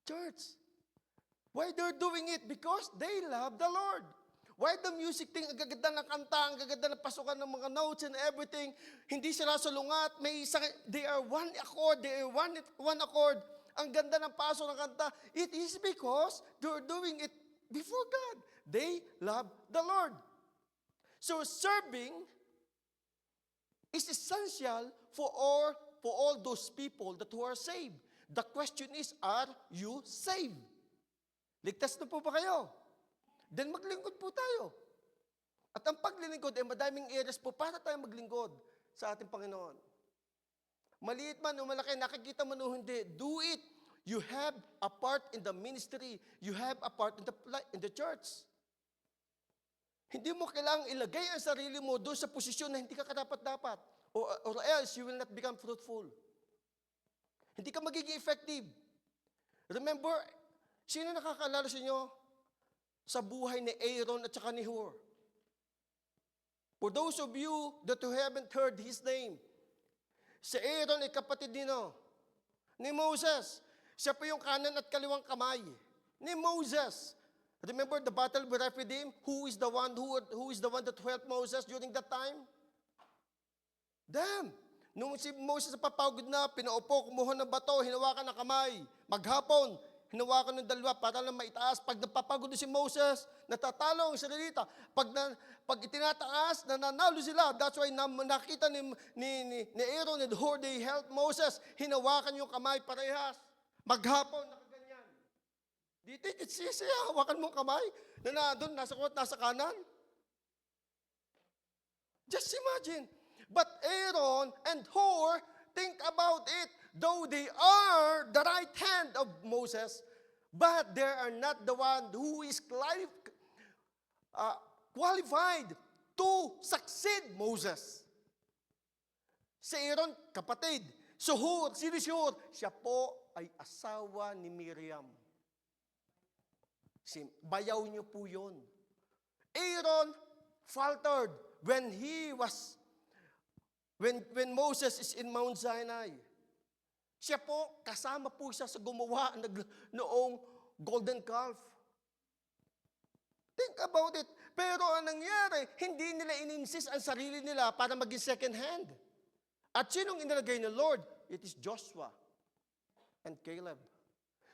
S4: Church, why they're doing it? Because they love the Lord. Why the music thing, ang gaganda ng kanta, ang gaganda ng pasukan ng mga notes and everything, hindi sila sulungat, they are one accord, they are one accord. Ang ganda ng paso ng kanta. It is because they're doing it before God. They love the Lord. So serving is essential for all those people that who are saved. The question is, are you saved? Ligtas na po ba kayo? Then maglingkod po tayo. At ang paglilingkod ay madaming areas po para tayo maglingkod sa ating Panginoon. Maliit man o malaki, nakikita man o hindi, do it. You have a part in the ministry. You have a part in the church. Hindi mo kailangang ilagay ang sarili mo doon sa posisyon na hindi ka karapat-dapat. Or else you will not become fruitful. Hindi ka magiging effective. Remember, sino nakakaalala sa inyo sa buhay ni Aaron at saka ni Hur? For those of you that who haven't heard his name, si Aaron ay kapatid ni Moses. Siya po yung kanan at kaliwang kamay ni Moses. Remember the battle with Rephidim? Who is the one that helped Moses during that time? Them. Nung si Moses napapagod na, pinaupo, kumuha ng bato, hinawakan ng kamay. Maghapon, hinawakan ng dalawa para lang maitaas. Pag napapagod na si Moses, natatalo ang Israelita. Pag itinataas, nananalo sila. That's why nakita ni Aaron and Hur, they helped Moses. Hinawakan yung kamay parehas. Maghapon, nakaganyan. Do you think it's easy? Hawakan mo ang kamay na doon, nasa kanan. Just imagine. But Aaron and Hur, think about it. Though they are the right hand of Moses, but they are not the one who is qualified to succeed Moses. Si Aaron, kapatid. So Hur, sino si Hur? Siya po ay asawa ni Miriam. Bayaw niyo po yun. Aaron faltered when Moses is in Mount Sinai. Siya po, kasama po siya sa gumawa noong golden calf. Think about it. Pero ang nangyari, hindi nila in-insist ang sarili nila para maging second hand. At sinong inilagay ng Lord? It is Joshua and Caleb.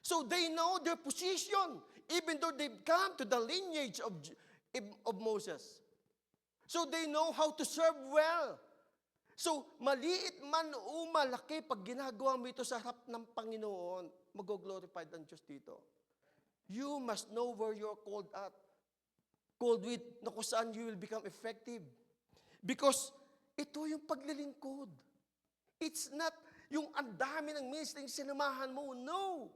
S4: So they know their position, even though they've come to the lineage of Moses. So they know how to serve well. So, maliit man o malaki, pag ginagawa mo ito sa harap ng Panginoon, mag-glorified ang Diyos dito. You must know where you're called at. Called with, na kung saan you will become effective. Because, ito yung paglilingkod. It's not yung ang dami ng ministry yung sinamahan mo. No!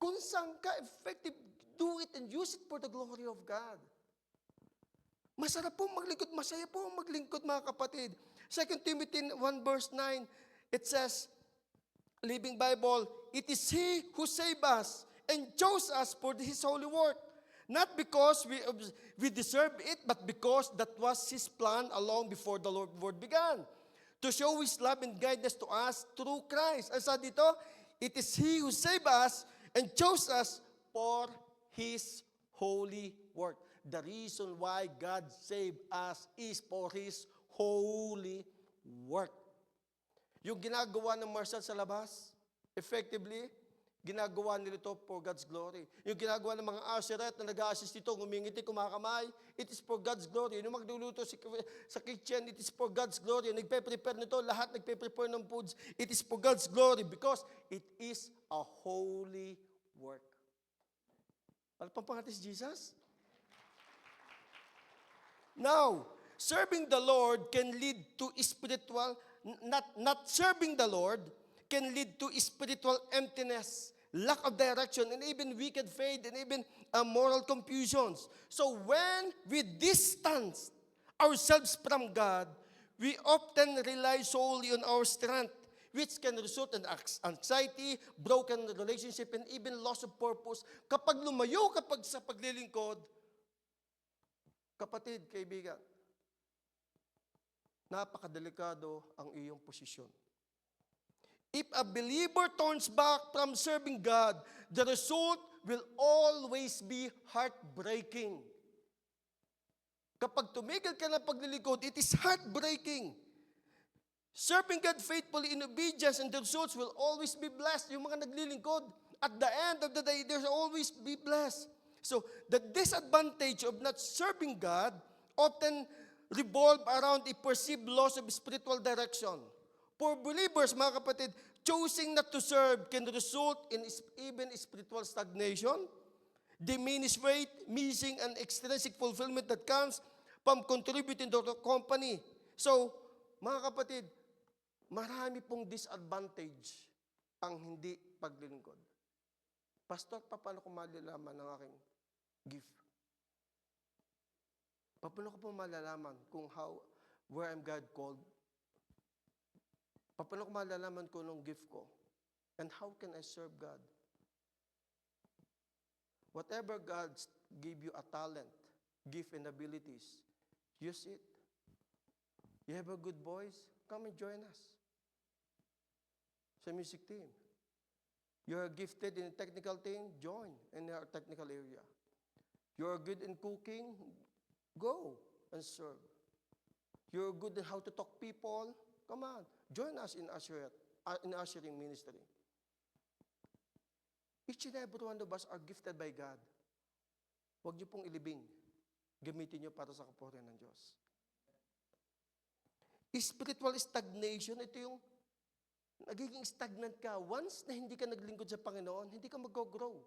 S4: Kung saan ka effective, do it and use it for the glory of God. Masarap po maglingkod, masaya po maglingkod mga kapatid. 2 Timothy 1 verse 9, it says, Living Bible, it is He who saved us and chose us for His holy work. Not because we deserve it, but because that was His plan along before the Lord began. To show His love and guidance to us through Christ. Ang sabi dito, it is He who saved us and chose us for His holy work. the reason why God saved us is for His holy work. Yung ginagawa ng marshal sa labas, effectively, ginagawa nila ito for God's glory. Yung ginagawa ng mga usherette na nag-a-assist ito, ngumingiti, kumakamay, it is for God's glory. Yung magluluto sa kitchen, it is for God's glory. Yung nagpe-prepare nito, lahat nagpe-prepare ng foods, it is for God's glory because it is a holy work. Ano pang pangatis, Jesus? Now, serving the Lord can lead to spiritual, not serving the Lord can lead to spiritual emptiness, lack of direction, and even wicked faith, and even moral confusions. So when we distance ourselves from God, we often rely solely on our strength, which can result in anxiety, broken relationship, and even loss of purpose. Kapag lumayo sa paglilingkod, kapatid, kaibigan, napakadelikado ang iyong posisyon. If a believer turns back from serving God, the result will always be heartbreaking. Kapag tumigil ka ng paglilingkod, it is heartbreaking. Serving God faithfully in obedience and the results will always be blessed. Yung mga naglilingkod, at the end of the day, there's always be blessed. So, the disadvantage of not serving God often revolve around a perceived loss of spiritual direction. For believers, mga kapatid, choosing not to serve can result in even spiritual stagnation, diminished faith, missing an extrinsic fulfillment that comes from contributing to the company. So, mga kapatid, marami pong disadvantage ang hindi paglilingkod. Pastor, paano ko malalaman ang aking gift? Paano ko po malalaman kung where I'm God called? Paano ko malalaman ko nung gift ko? And how can I serve God? Whatever God gave you a talent, gift, and abilities, use it. You have a good voice? Come and join us. Sa music team. You're gifted in a technical thing? Join in our technical area. You're good in cooking? Go and serve. You're good in how to talk people? Come on. Join us in ushering ministry. Each and every one of us are gifted by God. Huwag niyo pong ilibing. Gamitin niyo para sa kapurihan ng Diyos. Spiritual stagnation, ito yung nagiging stagnant ka. Once na hindi ka naglingkod sa Panginoon, hindi ka mag-grow.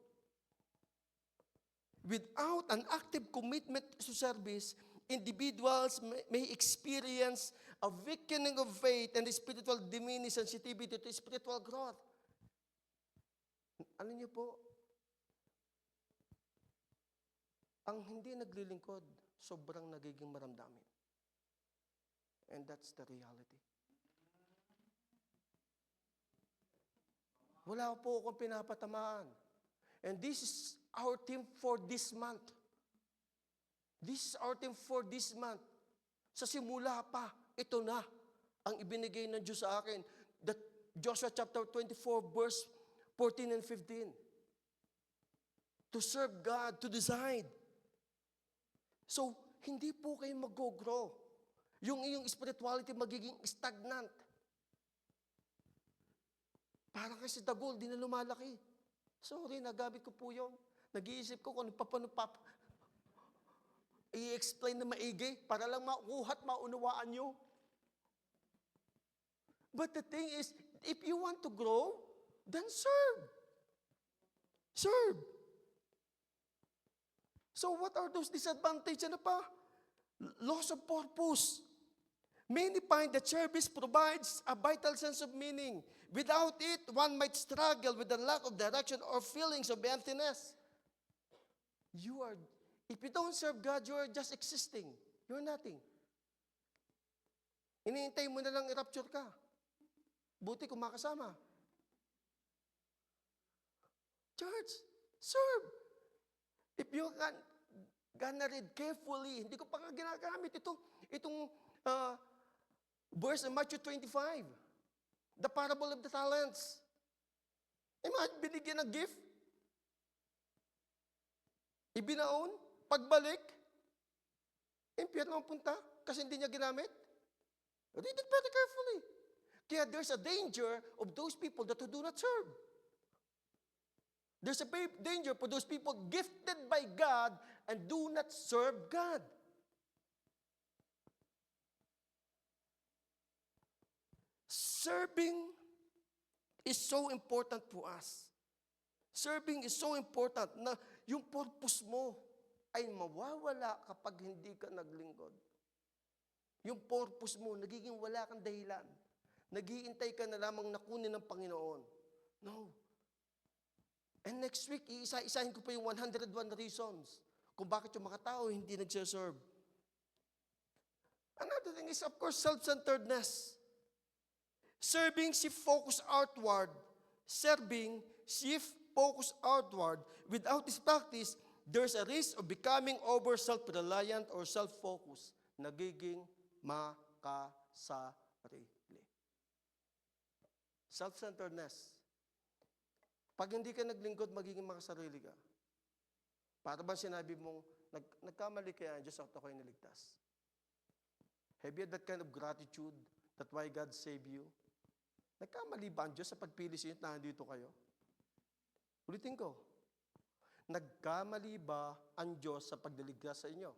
S4: Without an active commitment to service, individuals may experience a weakening of faith and spiritual diminished sensitivity to spiritual growth. Ano niyo po? Ang hindi naglilingkod, sobrang nagiging maramdamin. And that's the reality. Wala po akong pinapatamaan. And this is our theme for this month. This is our theme for this month. Sa simula pa, ito na ang ibinigay ng Diyos sa akin. That Joshua chapter 24, verse 14 and 15. To serve God, to decide. So, hindi po kayo mag-grow. Yung iyong spirituality magiging stagnant. Parang kasi dagol, di na lumalaki. Sorry, nagamit ko po yun. Nag-iisip ko kung paano i-explain na maigi para lang makuha at maunawaan nyo. But the thing is, if you want to grow, then serve. Serve. So what are those disadvantages? Ano pa? Loss of purpose. Many find that service provides a vital sense of meaning. Without it, one might struggle with the lack of direction or feelings of emptiness. If you don't serve God, you are just existing. You're nothing. Iniintay mo na lang i-rapture ka. Buti kung makasama. Church, serve. If you gonna read carefully, hindi ko pa nga ginagamit itong verse in Matthew 25. The parable of the talents. Imagine, binigyan ng gift. Ibinaon, pagbalik, Impyerno ang punta kasi hindi niya ginamit. Read it very carefully. Kaya there's a danger of those people that who do not serve. There's a danger for those people gifted by God and do not serve God. Serving is so important for us. Serving is so important na yung purpose mo ay mawawala kapag hindi ka naglingkod. Yung purpose mo, nagiging wala kang dahilan. Naghihintay ka na lamang na kunin ng Panginoon. No. And next week, iisa-isahin ko pa yung 101 reasons kung bakit yung mga tao hindi nagsiserve. Another thing is, of course, self-centeredness. Serving, shift focus outward. Serving, shift focus outward. Without this practice, there's a risk of becoming over self-reliant or self-focused. Nagiging makasarili. Self-centeredness. Pag hindi ka naglingkod, magiging makasarili ka. Para ba sinabi mong, nagkamali kaya, Diyos ako ay niligtas? Have you had that kind of gratitude that why God saved you? Nagkamali ba ang Diyos sa pagpili sa inyo at nandito kayo? Ulitin ko. Nagkamali ba ang Diyos sa pagdiligtas sa inyo?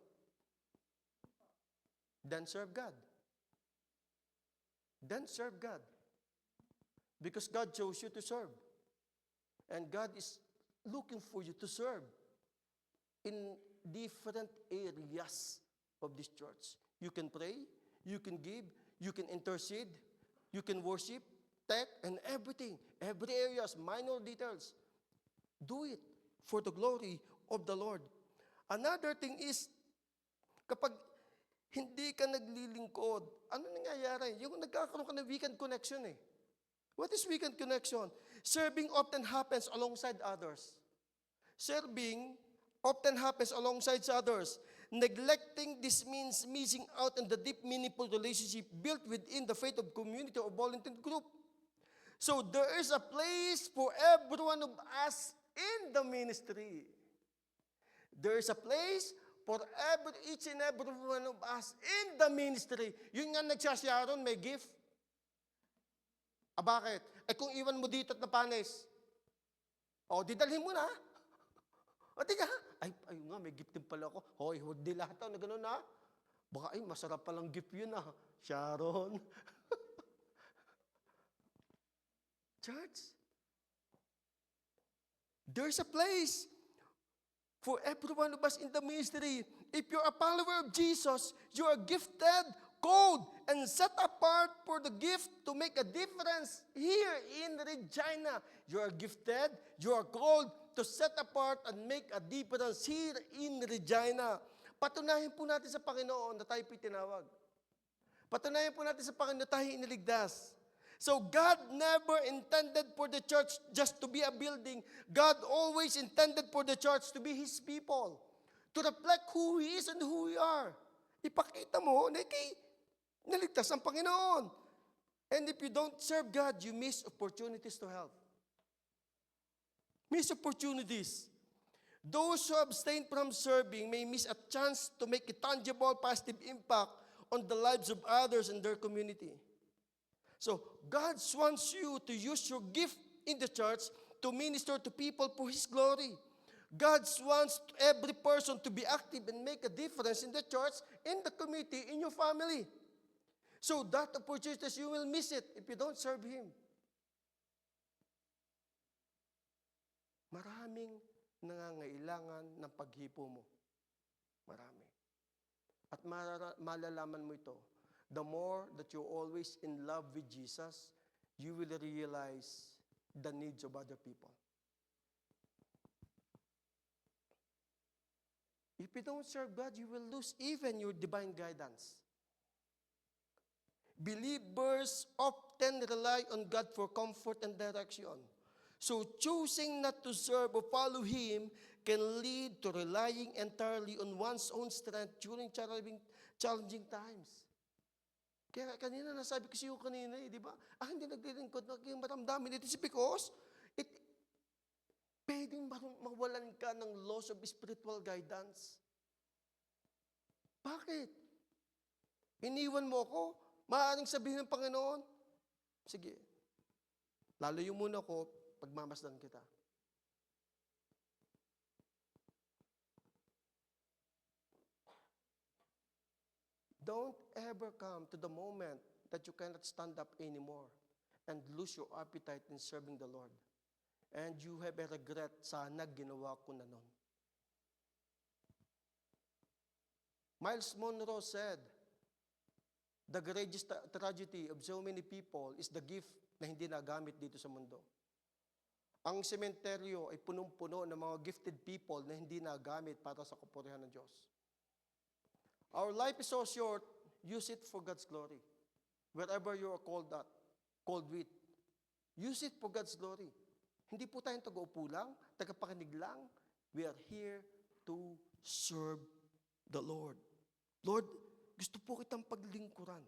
S4: Then serve God. Then serve God. Because God chose you to serve. And God is looking for you to serve in different areas of this church. You can pray, you can give, you can intercede, you can worship, tech, and everything. Every areas, minor details. Do it for the glory of the Lord. Another thing is, kapag hindi ka naglilingkod, ano nangyayari? Yung nagkakaroon ka ng weekend connection eh. What is weekend connection? Serving often happens alongside others. Serving often happens alongside others. Neglecting this means missing out on the deep, meaningful relationship built within the faith of community or volunteer group. So there is a place for every one of us in the ministry. There is a place for each and every one of us in the ministry. Yun nga nagsasyaron, may gift. Bakit? Kung iwan mo dito at napanis, didalhin mo na. Tiga, ayun nga, may gift din pala ako. Hoy, huwag di lahat na gano'n na. Baka, masarap palang gift yun Sharon. Church, there's a place for every one of us in the ministry. If you're a follower of Jesus, you are gifted, called, and set apart for the gift to make a difference here in Regina. You are gifted, you are called to set apart and make a difference here in Regina. Patunayan po natin sa Panginoon na tayo tinawag. Patunayan po natin sa Panginoon na tayo iniligtas. So God never intended for the church just to be a building. God always intended for the church to be His people. To reflect who He is and who we are. Ipakita mo na naligtas ang Panginoon. And if you don't serve God, you miss opportunities to help. Miss opportunities. Those who abstain from serving may miss a chance to make a tangible, positive impact on the lives of others in their community. So, God wants you to use your gift in the church to minister to people for His glory. God wants every person to be active and make a difference in the church, in the community, in your family. So that opportunity, you will miss it if you don't serve Him. Maraming nangangailangan ng paghipo mo. Marami. At malalaman mo ito. The more that you're always in love with Jesus, you will realize the needs of other people. If you don't serve God, you will lose even your divine guidance. Believers often rely on God for comfort and direction. So choosing not to serve or follow Him can lead to relying entirely on one's own strength during challenging times. Kaya kanina nasabi ko siyo kanina, di ba? Hindi naglilingkod, naging maramdamin. It is because pwedeng mawalan ka ng loss of spiritual guidance. Bakit? Iniwan mo ako? Maaaring sabihin ng Panginoon, sige, lalayo muna ako, pagmamasdan kita. Don't ever come to the moment that you cannot stand up anymore and lose your appetite in serving the Lord. And you have a regret, sana ginawa ko na nun. Miles Monroe said, the greatest tragedy of so many people is the gift na hindi nagamit dito sa mundo. Ang sementeryo ay punong-puno ng mga gifted people na hindi nagamit para sa kapurihan ng Diyos. Our life is so short, use it for God's glory. Wherever you are called with, use it for God's glory. Hindi po tayong taga-upo lang, taga-pakinig lang. We are here to serve the Lord. Lord, gusto po kitang paglingkuran.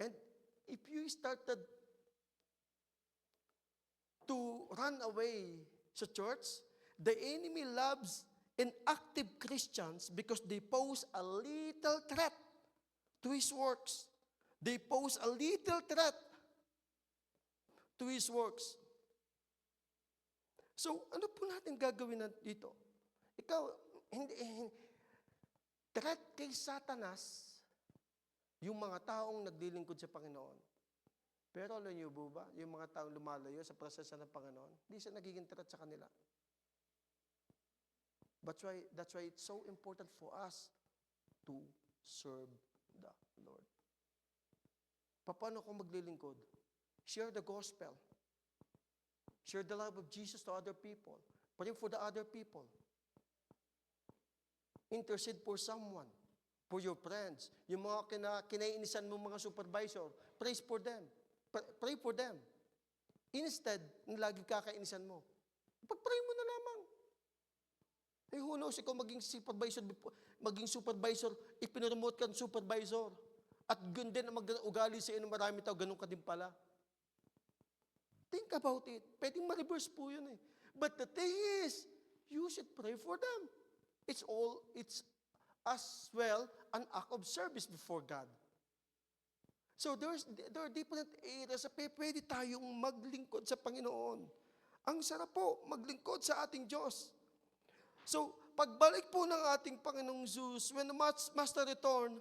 S4: And if you started to run away sa church, the enemy loves inactive Christians because they pose a little threat to his works. They pose a little threat to his works. So, ano po natin gagawin dito? Ikaw, threat kay Satanas, yung mga taong naglilingkod sa Panginoon. Pero alam niyo ba, yung mga taong lumalayo sa proseso ng Panginoon, hindi siya nagiging threat sa kanila. That's why it's so important for us to serve the Lord. Paano ko maglilingkod? Share the gospel. Share the love of Jesus to other people. Pray for the other people. Intercede for someone, for your friends. Yung mga kinaiinisan mo mga supervisor, pray for them. Pray for them. Instead, na lagi kakainisan mo, pag-pray mo na lamang. Eh, who knows, ikaw maging supervisor, ipinromote kang supervisor. At ganoon din ang mag-ugali sa inyo, marami tao, ganun ka din pala. Think about it. Pwedeng ma-reverse po yun eh. But the thing is, you should pray for them. It's as well an act of service before God. So there are different areas sa pwede tayong maglingkod sa Panginoon. Ang sarap po, maglingkod sa ating Diyos. So, pagbalik po ng ating Panginoong Jesus, when the Master return,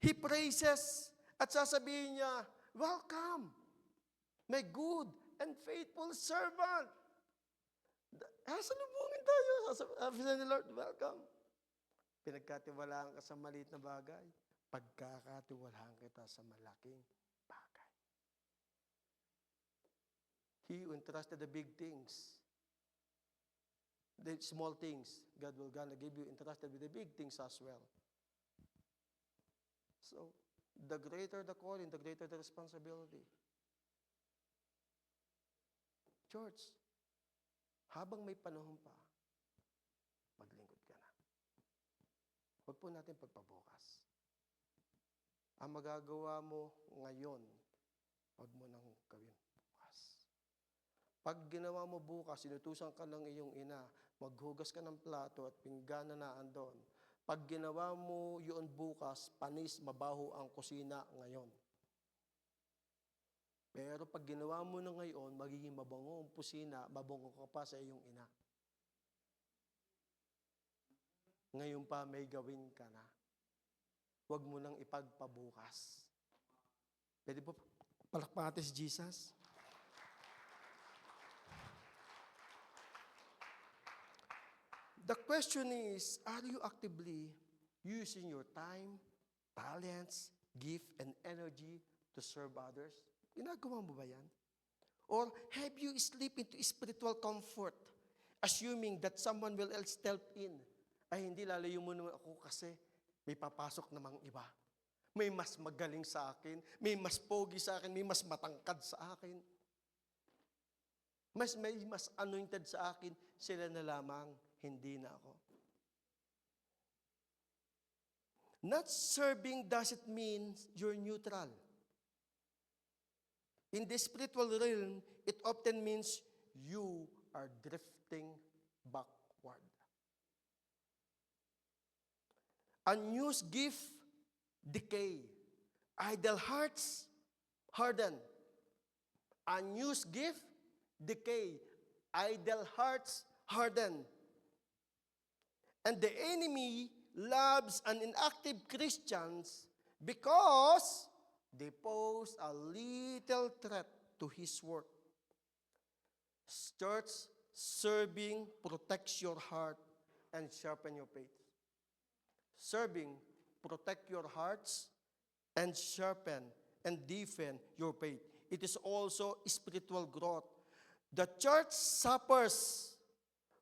S4: He praises at sasabihin niya, welcome, my good and faithful servant. Sasalubungin tayo. Sabi ni Lord, welcome. Pinagkatiwalaan ka sa maliit na bagay, pagkakatiwalaan kita sa malaking bagay. He who entrusted the big things, the small things, God will gonna give you entrusted with the big things as well. So, the greater the calling, the greater the responsibility. Church, habang may panahon pa, maglingkod ka na. Huwag po natin pagpabukas. Ang magagawa mo ngayon, huwag mo nang gawin bukas. Pag ginawa mo bukas, sinutusan ka ng iyong ina, maghugas ka ng plato at pinggan na naandon. Pag ginawa mo yun bukas, panis, mabaho ang kusina ngayon. Pero pag ginawa mo na ngayon, magiging mabango ang kusina, mabango ka pa sa iyong ina. Ngayon pa may gawin ka na. Huwag mo nang ipagpabukas. Pwede po palakpakan natin si Jesus? The question is, are you actively using your time, talents, gift, and energy to serve others? Ginagawa mo ba yan? Or have you slipped into spiritual comfort, assuming that someone will else step in? Ay, hindi, lalayo mo naman ako kasi may papasok namang iba. May mas magaling sa akin, may mas pogi sa akin, may mas matangkad sa akin. May mas anointed sa akin, sila na lamang, hindi na ako. Not serving doesn't mean you're neutral. In the spiritual realm, it often means you are drifting backward. unused gift decay. Idle hearts harden. Unused gift decay. Idle hearts harden. And the enemy loves an inactive Christians because they pose a little threat to his work. Church serving protects your heart and sharpen your faith. Serving protect your hearts and sharpen and deepen your faith. It is also spiritual growth. The church suffers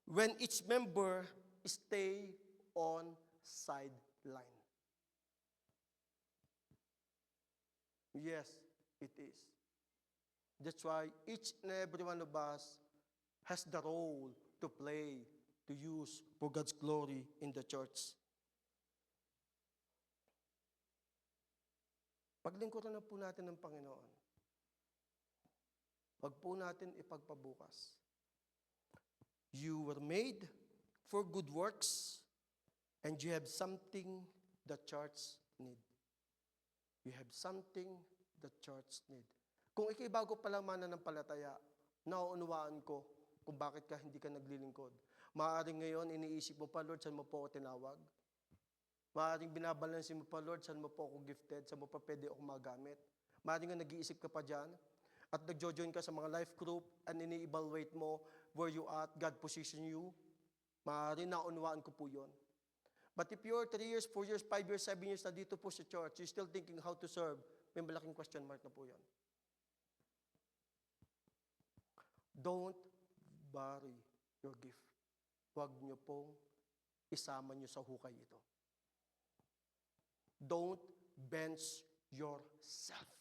S4: when each member stay on sideline. Yes, it is. That's why each and every one of us has the role to play, to use for God's glory in the church. Paglingkuran na po natin ng Panginoon. Wag po natin ipagpabukas. You were made for good works and you have something the church need. You have something the church need. Kung ikay bago pa lang mananampalataya, nauunawaan ko kung bakit ka hindi ka naglilingkod. Maaaring ngayon, iniisip mo pa, Lord, saan mo po ako tinawag? Maaaring binabalansin mo pa, Lord, saan mo po ako gifted? Saan mo pa pwede ako magamit? Maaaring nga nag-iisip ka pa dyan at nagjo-join ka sa mga life group and ini-evaluate mo where you at, God position you. Maaaring naunawaan ko po yun. But if you're 3 years, 4 years, 5 years, 7 years na dito po sa church, you're still thinking how to serve, may malaking question mark na po yun. Don't bury your gift. Huwag niyo pong isama niyo sa hukay ito. Don't bench yourself.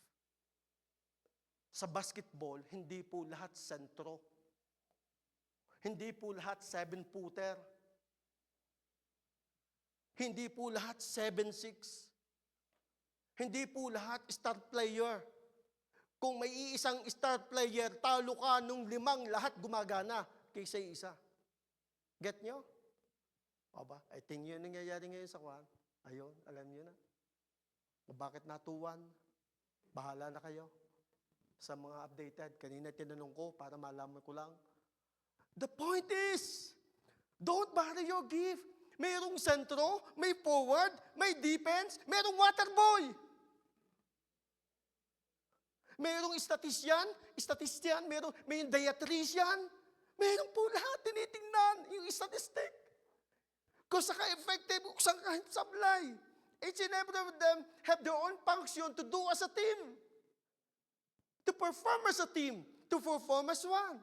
S4: Sa basketball, hindi po lahat sentro. Hindi po lahat 7-footer. Hindi po lahat 7'6". Hindi po lahat star player. Kung may iisang star player, talo ka nung 5 lahat gumagana kaysa isa. Get nyo? Aba, I think yun nangyayari ngayon sa kwan. Ayun, alam nyo na. Bakit natuwan? Bahala na kayo. Sa mga updated, kanina tinanong ko para malaman ko lang. The point is, don't bury your gift. Mayroong sentro, may forward, may defense, mayroong water boy. Mayroong statistyan, may diatrician. Mayroong po lahat tinitingnan yung statistic. Kung saan ka-effective, kung saan ka sablay. Each and every of them have their own function to do as a team. To perform as a team. To perform as one.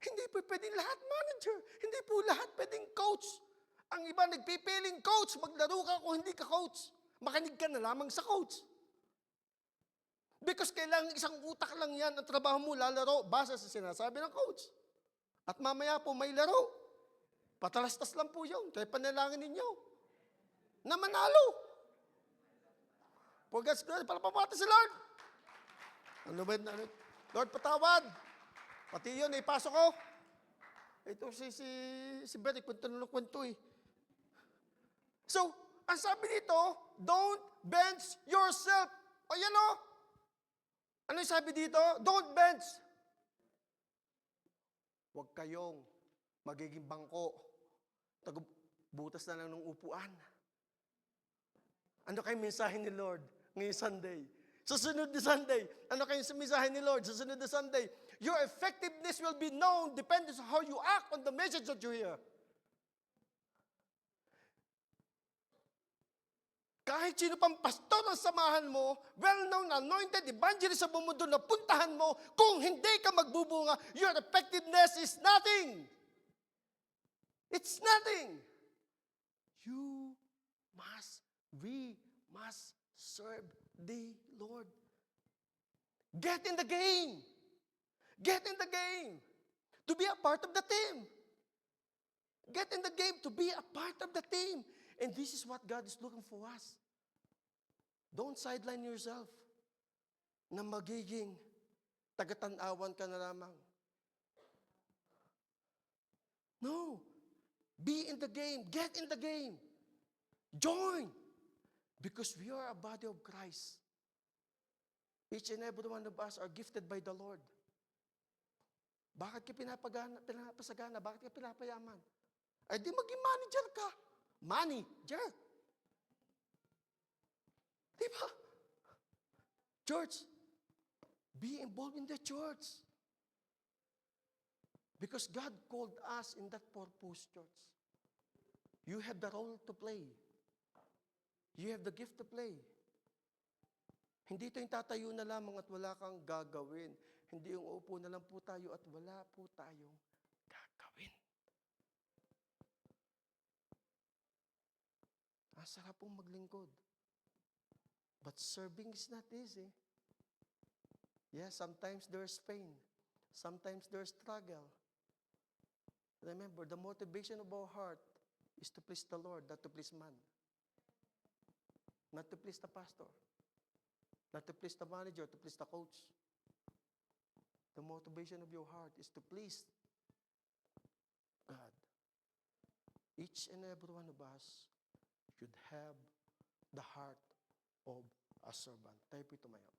S4: Hindi po pwedeng lahat manager. Hindi po lahat pwedeng coach. Ang iba nagpipiling coach, maglaro ka kung hindi ka coach. Makinig ka na lamang sa coach. Because kailangan isang utak lang yan ang trabaho mo lalaro base sa sinasabi ng coach. At mamaya po may laro. Patalastas lang po yun. Kaya panalangin ninyo na manalo. For God's glory, palapapati si Lord. Ano ba yun? Lord, patawad. Pati yun, ipasok ko. Ito si Berry, kwento eh. So, ang sabi dito, don't bench yourself. O yan o. Ano yung sabi dito? Don't bench. Huwag kayong magiging bangko. Butas na lang ng upuan. Ano kayong mensahe ni Lord ngayong Sunday? Susunod na Sunday, ano kayong mensahe ni Lord? Susunod na Sunday, your effectiveness will be known depending on how you act on the message that you hear. Kahit sino pang pastor ang samahan mo, well-known, anointed, evangelist sa buong mundo na puntahan mo, kung hindi ka magbubunga, your effectiveness is nothing. It's nothing. We must serve the Lord. Get in the game. Get in the game. To be a part of the team. Get in the game to be a part of the team. And this is what God is looking for us. Don't sideline yourself na magiging tagatanawan ka na lamang. No. Be in the game. Get in the game. Join. Because we are a body of Christ. Each and every one of us are gifted by the Lord. Bakit ka pinapasagana? Bakit ka pinapayaman? Ay di maging manager ka. Manager. Diba? Church, be involved in the church. Because God called us in that purpose, church. You have the role to play. You have the gift to play. Hindi ito yung tatayo na lamang at wala kang gagawin. Hindi yung upo na lang po tayo at wala po tayong gagawin. Ang sarap pong maglingkod. But serving is not easy. Yes, sometimes there's pain. Sometimes there's struggle. Remember, the motivation of our heart is to please the Lord, not to please man. Not to please the pastor. Not to please the manager, to please the coach. The motivation of your heart is to please God. Each and every one of us should have the heart of a servant. Tayo po tumayo.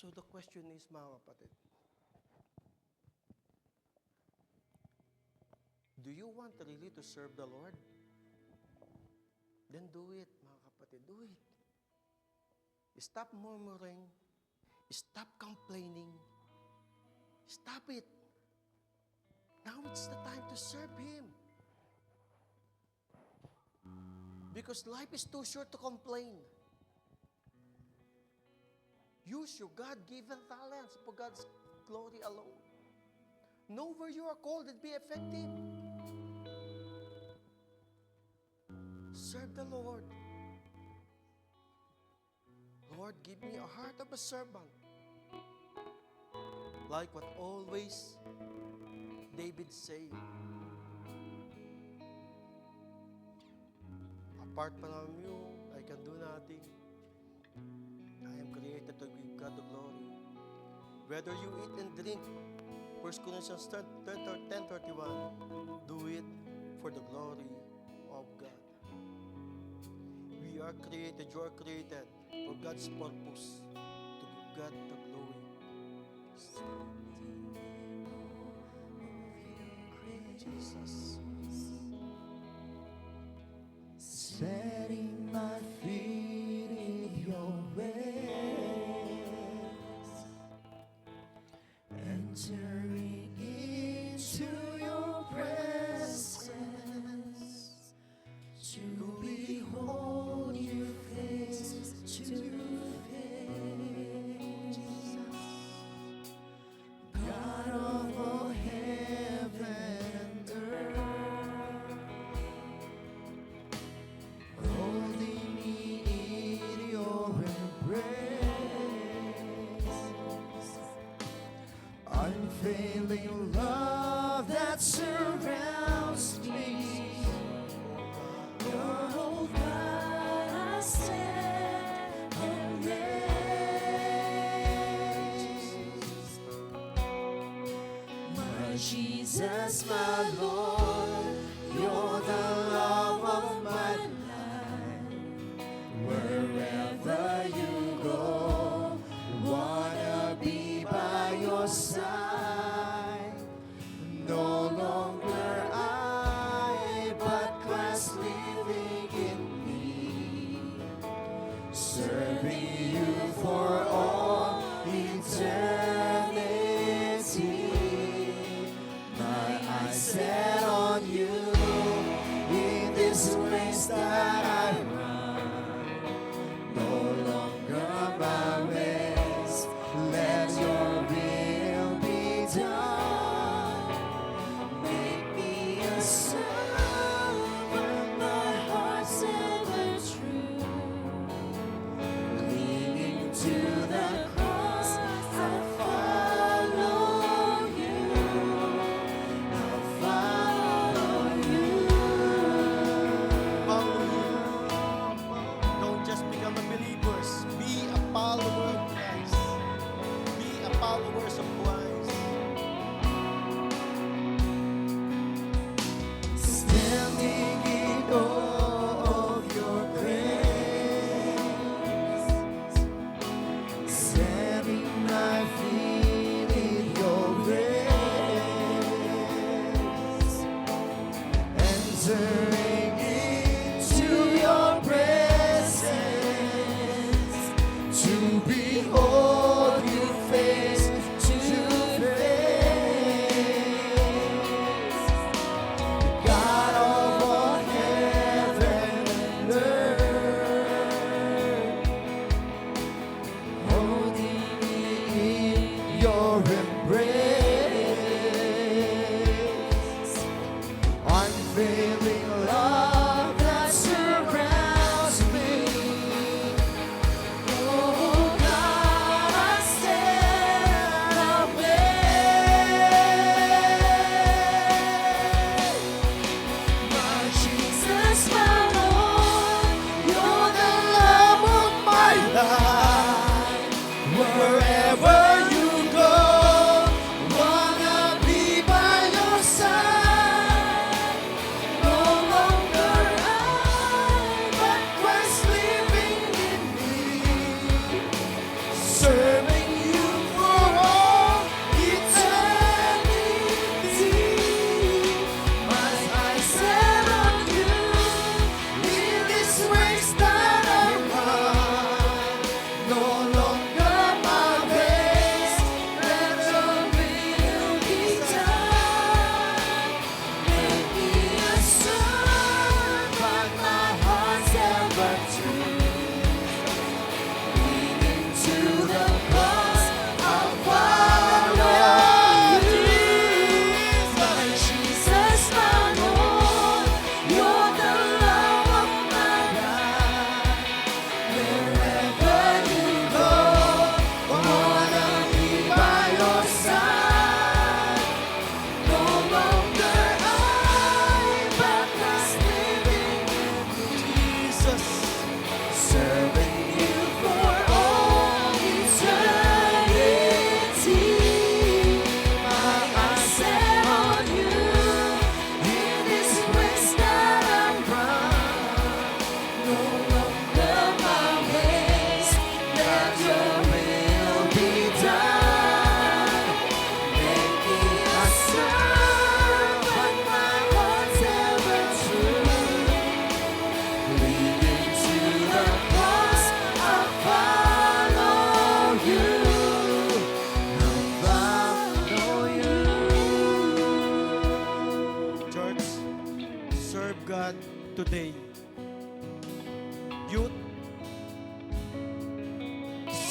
S4: So the question is, mga kapatid, do you want really to serve the Lord? Then do it, mga kapatid, do it. Stop murmuring. Stop complaining. Stop it. Now it's the time to serve Him. Because life is too short to complain. Use your God-given talents for God's glory alone. Know where you are called and be effective. Serve the Lord. Lord, give me a heart of a servant. Like what always David said. Apart from you, I can do nothing. I am created to give God the glory. Whether you eat and drink, 1 Corinthians 10:31, do it for the glory of God. We are created, you are created for God's purpose, to give God the glory. Jesus.
S2: Setting my feet in your ways, entering into your presence, to behold you face to face, God of all heaven and earth, holding me in your embrace, unfailing love that surrounds me. Oh God, I stand amazed. My Jesus, my Lord, you're the love of my life. Wherever you go, wanna be by your side. No longer I, but Christ living in me, serving you for all eternity. My eyes set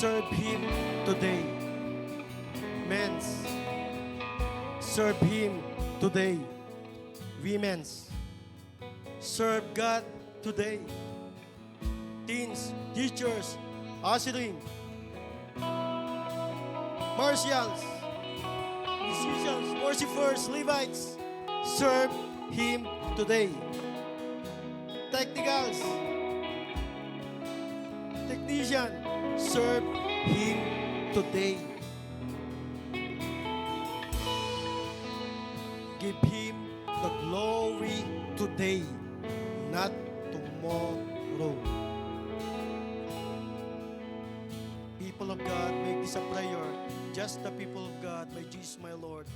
S4: serve Him today. Men's, serve Him today. Women's, serve God today. Teens, teachers, ushering, marshals, musicians, worshipers, Levites, serve Him today. Technicals, technician, serve Him today. Give Him the glory today, not tomorrow. People of God, make this a prayer. Just the people of God, my Jesus, my Lord.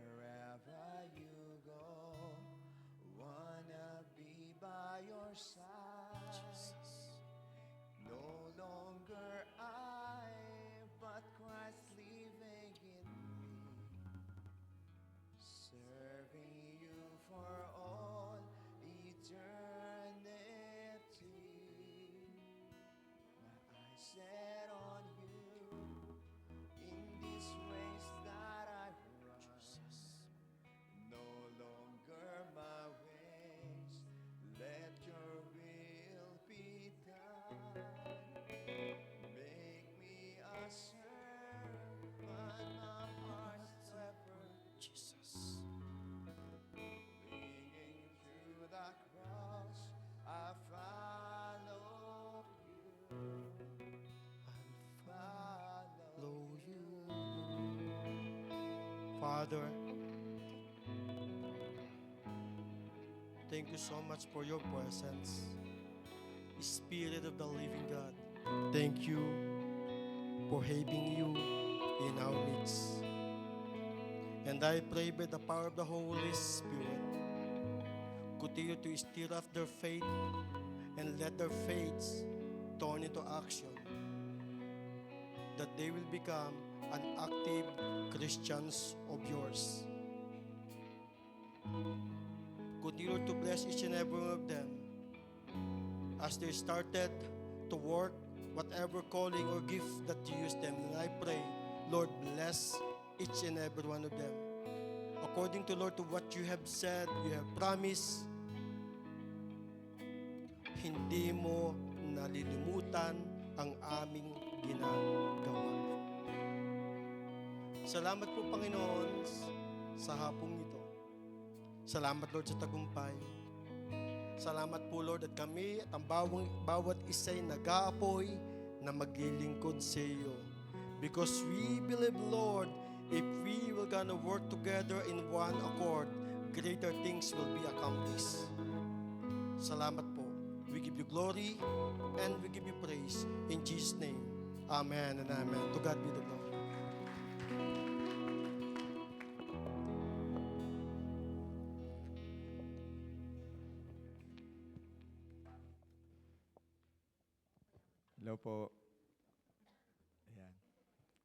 S2: Wherever you go, wanna be by your side. No longer I, but Christ living in me, serving you for all eternity. My eyes set on you in this race that I run. No longer my ways, let your will be done. Make me a servant, my heart's ever Jesus. Clinging to the cross, I follow you. Follow you.
S4: Father, thank you so much for your presence. Spirit of the living God, thank you for having you in our midst. And I pray by the power of the Holy Spirit, continue to stir up their faith and let their faiths turn into action, that they will become an active Christians of yours. Continue to bless each and every one of them as they started to work whatever calling or gift that you use them. And I pray, Lord, bless each and every one of them. According to, Lord, to what you have said, you have promised, hindi mo nalilimutan ang aming ginagawa. Salamat po, Panginoon, sa hapong ito. Salamat, Lord, sa tagumpay. Salamat po, Lord, at kami at ang bawat isa'y nag-aapoy na maglilingkod sa iyo. Because we believe, Lord, if we will gonna work together in one accord, greater things will be accomplished. Salamat po. We give you glory and we give you praise. In Jesus' name, amen and amen. To God be the glory.
S5: Hello po. Ayan.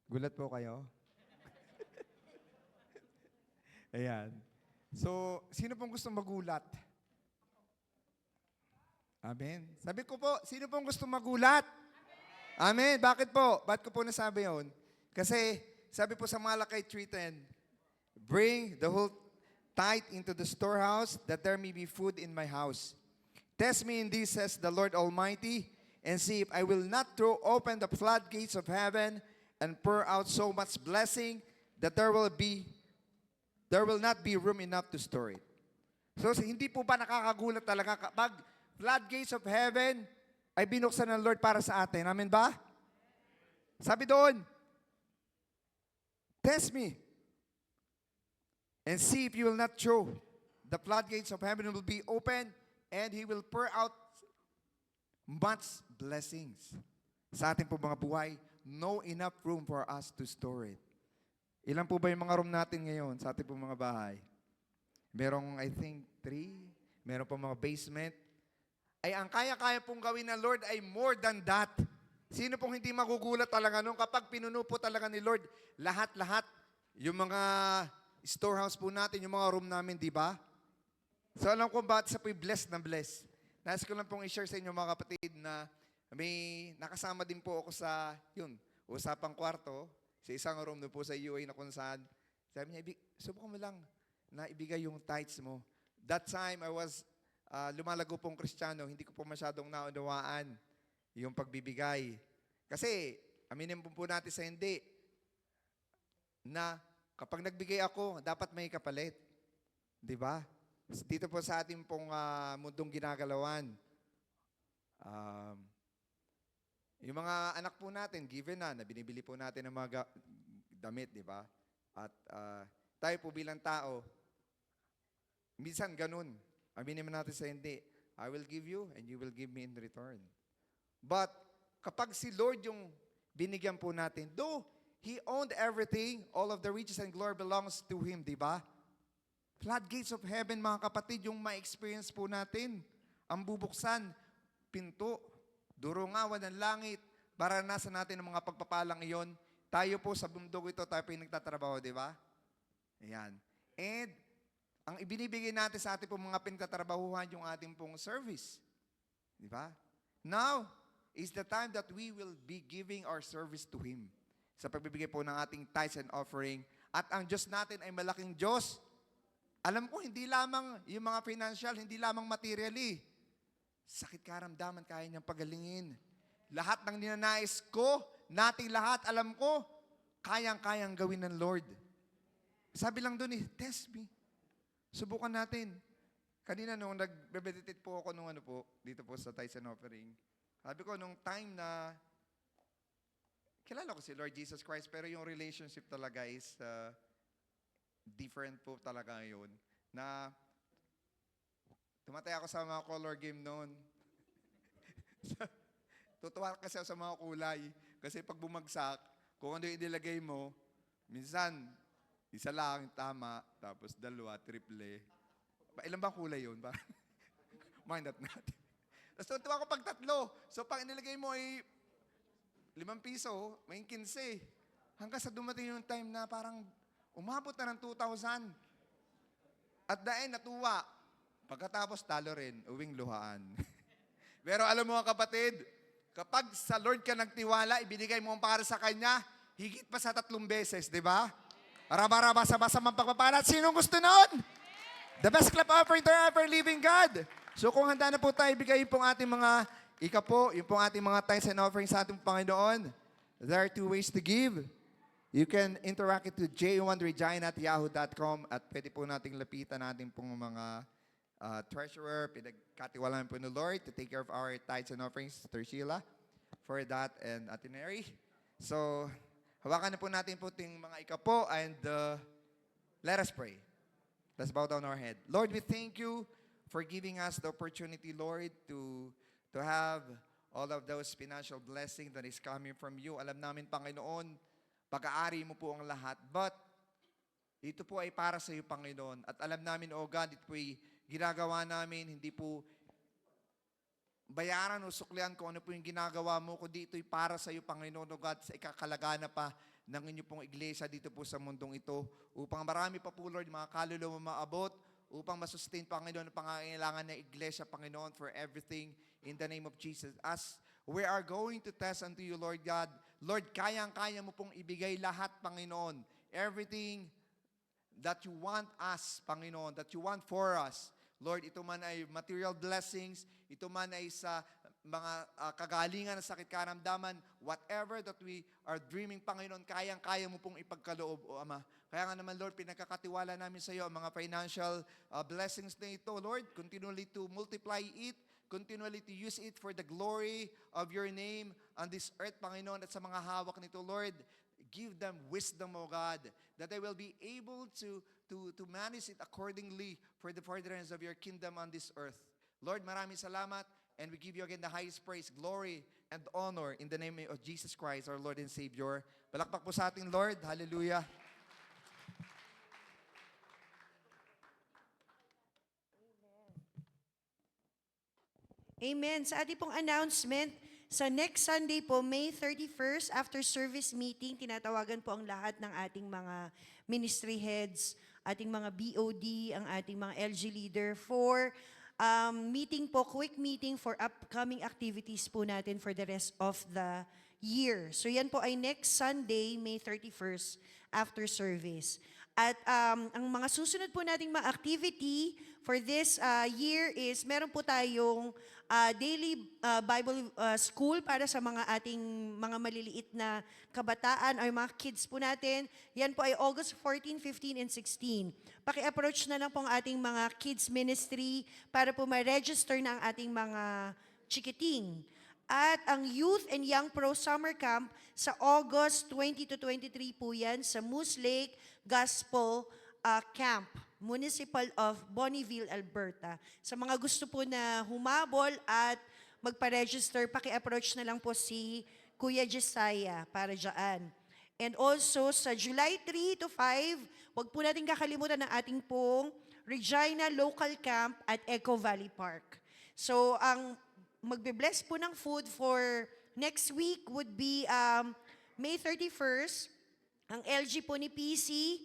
S5: Gulat po kayo? Ayan. So, sino pong gusto magulat? Amen. Sabi ko po, sino pong gusto magulat? Amen. Bakit po? Bakit ko po nasabi yun? Kasi, sabi po sa Malakay 3:10, bring the whole tithe into the storehouse, that there may be food in my house. Test me in this, says the Lord Almighty, and see if I will not throw open the floodgates of heaven and pour out so much blessing that there will not be room enough to store it. So hindi po ba nakakagulat talaga kapag floodgates of heaven ay binuksan ng Lord para sa atin? Amen ba? Sabi doon, test me and see if you will not throw. The floodgates of heaven will be open and He will pour out much blessings. Sa ating po mga buhay, no enough room for us to store it. Ilan po ba yung mga room natin ngayon sa ating po mga bahay? Merong, I think, 3. Meron po mga basement. Ay, ang kaya-kaya pong gawin ng Lord ay more than that. Sino pong hindi magugulat talaga nung kapag pinuno po talaga ni Lord, lahat-lahat, yung mga storehouse po natin, yung mga room namin, di ba? So alam ko ba, sa po'y blessed na blessed. Nais ko lang pong i-share sa inyo mga kapatid na may nakasama din po ako sa, usapang kwarto, sa isang room doon po sa UA na kung saan, sabi niya, subukan mo lang na ibigay yung tithes mo. That time, I was lumalago pong Kristiyano, hindi ko po masyadong naunawaan yung pagbibigay. Kasi, aminin po natin sa hindi, na kapag nagbigay ako, dapat may kapalit. Di ba? Dito po sa ating pong mundong ginagalawan, yung mga anak po natin, given na binibili po natin ng mga damit, di ba? At tayo po bilang tao, minsan ganun. Aminin natin sa hindi, I will give you and you will give me in return. But kapag si Lord yung binigyan po natin, though He owned everything, all of the riches and glory belongs to Him, di ba? Floodgates of heaven, mga kapatid, yung ma-experience po natin, ang bubuksan, pinto, durungawan ng langit, para nasa natin ang mga pagpapalang iyon. Tayo po sa bundok ito, tayo po yung nagtatrabaho, di ba? Ayan. And, ang ibinibigay natin sa ating pong mga pinagtatrabahuhan, yung ating pong service. Di ba? Now, is the time that we will be giving our service to Him. Sa pagbibigay po ng ating tithes and offering. At ang Diyos natin ay malaking Diyos. Alam ko, hindi lamang yung mga financial, hindi lamang materially. Sakit karamdaman, kaya niyang pagalingin. Lahat ng ninanais ko, nating lahat, alam ko, kayang-kayang gawin ng Lord. Sabi lang doon test me. Subukan natin. Kanina nung nag-meditate po ako nung dito po sa tithes and offering, sabi ko nung time na, kilala ko si Lord Jesus Christ, pero yung relationship talaga is different po talaga yun. Na tumatay ako sa mga color game noon. Tutuwa kasi ako sa mga kulay. Kasi pag bumagsak, kung ano yung inilagay mo, minsan, isa lang, tama, tapos dalawa, triple. Ilan ba kulay yun? Mind that natin. Tapos tutuwa ko pag tatlo. So pag inilagay mo ay 5 piso, may 15. Hanggang sa dumating yung time na parang umabot na ng 2,000. At dahil natuwa. Pagkatapos talo rin, uwing luhaan. Pero alam mo mga kapatid, kapag sa Lord ka nagtiwala, ibinigay mo ang para sa Kanya, higit pa sa 3 beses, di ba? Raba-raba sa basa mang pagpapalat. Sinong gusto noon? The best clap offering to our ever-living God. So kung handa na po tayo, ibigay pong ating mga yung pong ating mga tithes and offerings sa ating Panginoon. There are 2 ways to give. You can interact it to j1regina@yahoo.com at pwede po nating lapitan natin pong mga treasurer, pinagkatiwalaan po ni Lord to take care of our tithes and offerings, Sister Sheila, for that and itinerary. So, hawakan na po natin po yung mga ikapo and let us pray. Let's bow down our head. Lord, we thank you for giving us the opportunity, Lord, to have all of those financial blessings that is coming from you. Alam namin, Panginoon, pag-aari mo po ang lahat. But, ito po ay para sa iyo, Panginoon. At alam namin, O God, ito po ay ginagawa namin, hindi po bayaran o suklian kung ano po yung ginagawa mo, kundi ito'y para sa iyo, Panginoon, O God, sa ikakalagana pa ng inyo pong iglesia dito po sa mundong ito, upang marami pa po, Lord, mga kaluluwa maabot, upang masustain, Panginoon, ang pangangailangan ng iglesia, Panginoon, for everything in the name of Jesus. As we are going to test unto you, Lord God, Lord, kayang-kaya mo pong ibigay lahat, Panginoon, everything that you want us, Panginoon, that you want for us. Lord, ito man ay material blessings, ito man ay sa mga kagalingan ng sakit karamdaman, whatever that we are dreaming, Panginoon, kayang-kaya mo pong ipagkaloob, O Ama. Kaya nga naman, Lord, pinagkakatiwala namin sa iyo ang mga financial blessings na ito, Lord, continually to multiply it, continually to use it for the glory of your name on this earth, Panginoon, at sa mga hawak nito, Lord, give them wisdom, O God, that they will be able to manage it accordingly for the furtherance of your kingdom on this earth. Lord, maraming salamat, and we give you again the highest praise, glory, and honor in the name of Jesus Christ, our Lord and Savior. Palakpak po sa ating Lord. Hallelujah.
S1: Amen. Sa ating pong announcement, sa next Sunday po, May 31st, after service meeting, tinatawagan po ang lahat ng ating mga ministry heads ating mga BOD, ang ating mga LG leader for meeting po, quick meeting for upcoming activities po natin for the rest of the year. So yan po ay next Sunday, May 31st, after service. At ang mga susunod po nating mga activity for this year is meron po tayong daily Bible school para sa mga ating mga maliliit na kabataan or mga kids po natin. Yan po ay August 14, 15, and 16. Paki-approach na lang po ang ating mga kids ministry para po ma-register na ang ating mga chikiting. At ang Youth and Young Pro Summer Camp sa August 20 to 23 po yan sa Moose Lake Gospel Camp, Municipal of Bonneville, Alberta. Sa mga gusto po na humabol at magpa-register, paki-approach na lang po si Kuya Jesiah para dyan. And also sa July 3 to 5, wag po natin kakalimutan ng ating pong Regina Local Camp at Echo Valley Park. So ang magbe-bless po ng food for next week would be May 31st, ang LG po ni PC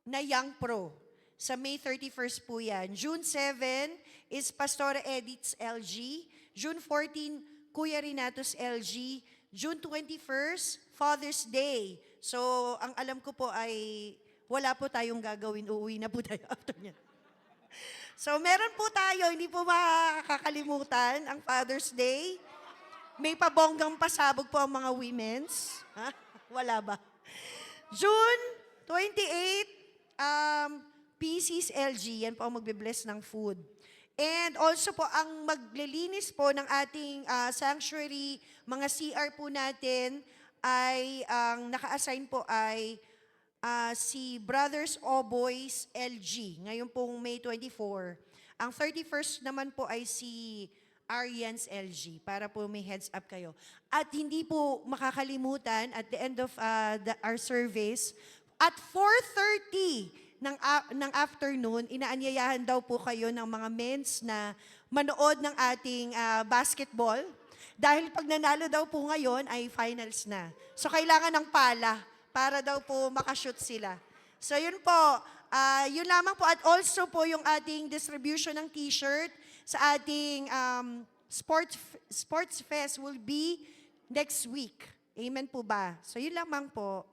S1: na Young Pro. Sa May 31st po yan. June 7 is Pastora Edith's LG. June 14, Kuya Renatos LG. June 21st, Father's Day. So, ang alam ko po ay wala po tayong gagawin. Uuwi na po tayo after niya. So, meron po tayo, hindi po makakalimutan ang Father's Day. May pabonggang pasabog po ang mga women's. Ha? Wala ba? June 28, PC's LG, yan po ang magbe-bless ng food. And also po, ang maglilinis po ng ating sanctuary, mga CR po natin, ay ang naka-assign po ay si Brothers Oboys LG, ngayon pong May 24. Ang 31st naman po ay si Arians LG, para po may heads up kayo. At hindi po makakalimutan, at the end of our service, at 4:30 ng afternoon, inaanyayahan daw po kayo ng mga men's na manood ng ating basketball. Dahil pag nanalo daw po ngayon ay finals na. So kailangan ng pala para daw po makashoot sila. So yun po, yun lamang po. At also po yung ating distribution ng t-shirt sa ating sports fest will be next week. Amen po ba? So yun lamang po.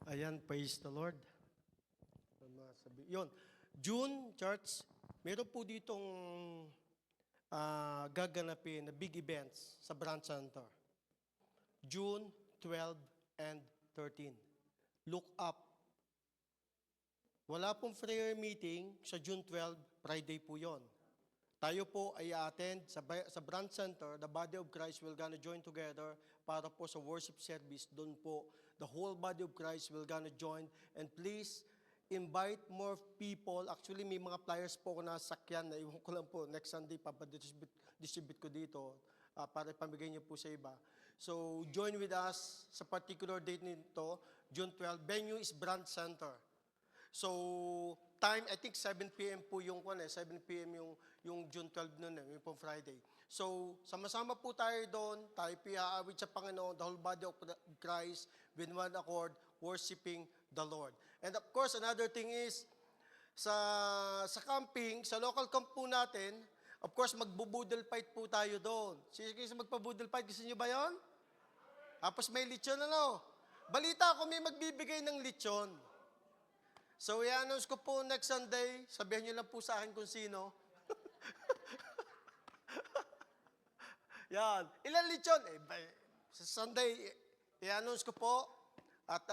S4: Ayan, praise the Lord. Yun, June, church, meron po ditong gaganapin na big events sa Branch Center. June 12 and 13. Look up. Wala pong prayer meeting sa June 12, Friday po yon. Tayo po ay attend sa Branch Center, the body of Christ will gonna join together para po sa worship service. Doon po, the whole body of Christ will gonna join. And please, invite more people. Actually, may mga flyers po ako na sakyan na iwan ko lang po. Next Sunday, distribute ko dito para ipamigay niyo po sa iba. So, join with us sa particular date nito, June 12. Venue is Branch Center. So, time, I think 7 p.m. po yung 7 p.m. yung June 12 noon, yung pong Friday. So, sama-sama po tayo doon, tayo piaawit sa Panginoon, the whole body of Christ, with one accord, worshiping the Lord. And of course, another thing is, sa camping, sa local camp po natin, of course, magbo-boodle fight po tayo doon. Sige, magpa-boodle fight, gusto niyo ba yon? Tapos may lechon, ano? Balita ko may magbibigay ng lechon. So, i-announce ko po next Sunday. Sabihan niyo lang po sa akin kung sino. Yan. Ilan lechon? Sa Sunday, i-announce ko po. At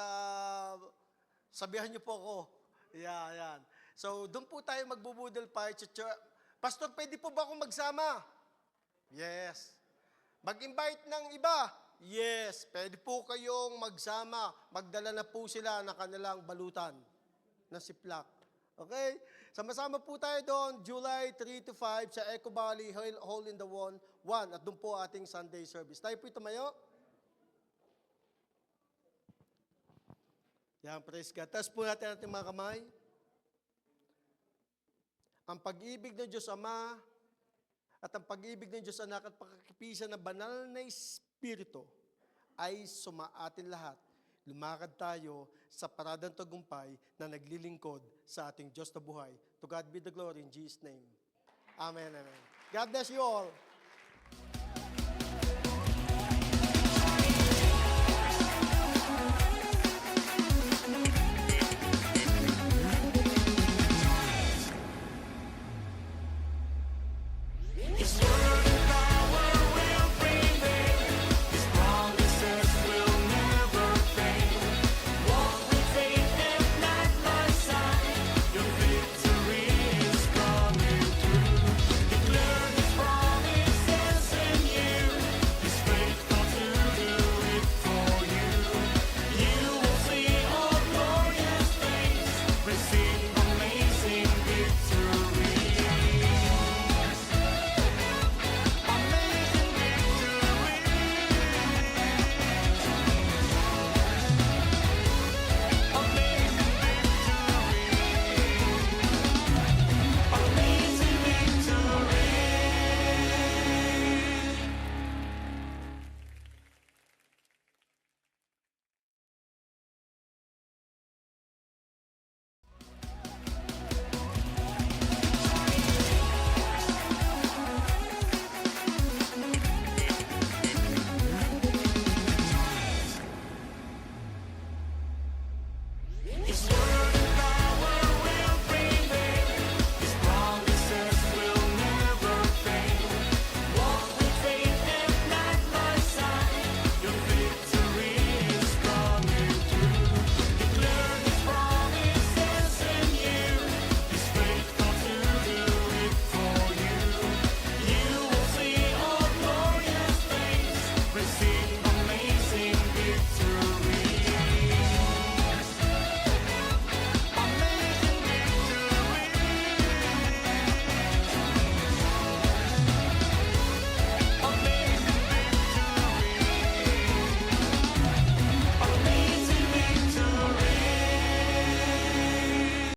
S4: sabihan niyo po ako. Yan. So, doon po tayo magbo-boodle fight. Pastor, pwede po ba akong magsama? Yes. Mag-invite ng iba? Yes. Pwede po kayong magsama. Magdala na po sila ng kanilang balutan na siplak. Okay? Sama-sama po tayo doon, July 3 to 5 sa Echo Valley Hole in the 1. At doon po ating Sunday service. Tayo po tumayo. Yan, praise God. Taas po natin ating mga kamay. Ang pag-ibig ng Diyos Ama at ang pag-ibig ng Diyos Anak at pagkakipisan ng banal na Espiritu ay sumaatin lahat. lumakad tayo sa paradang tagumpay na naglilingkod sa ating Diyos na buhay. To God be the glory in Jesus' name. Amen, amen. God bless you all.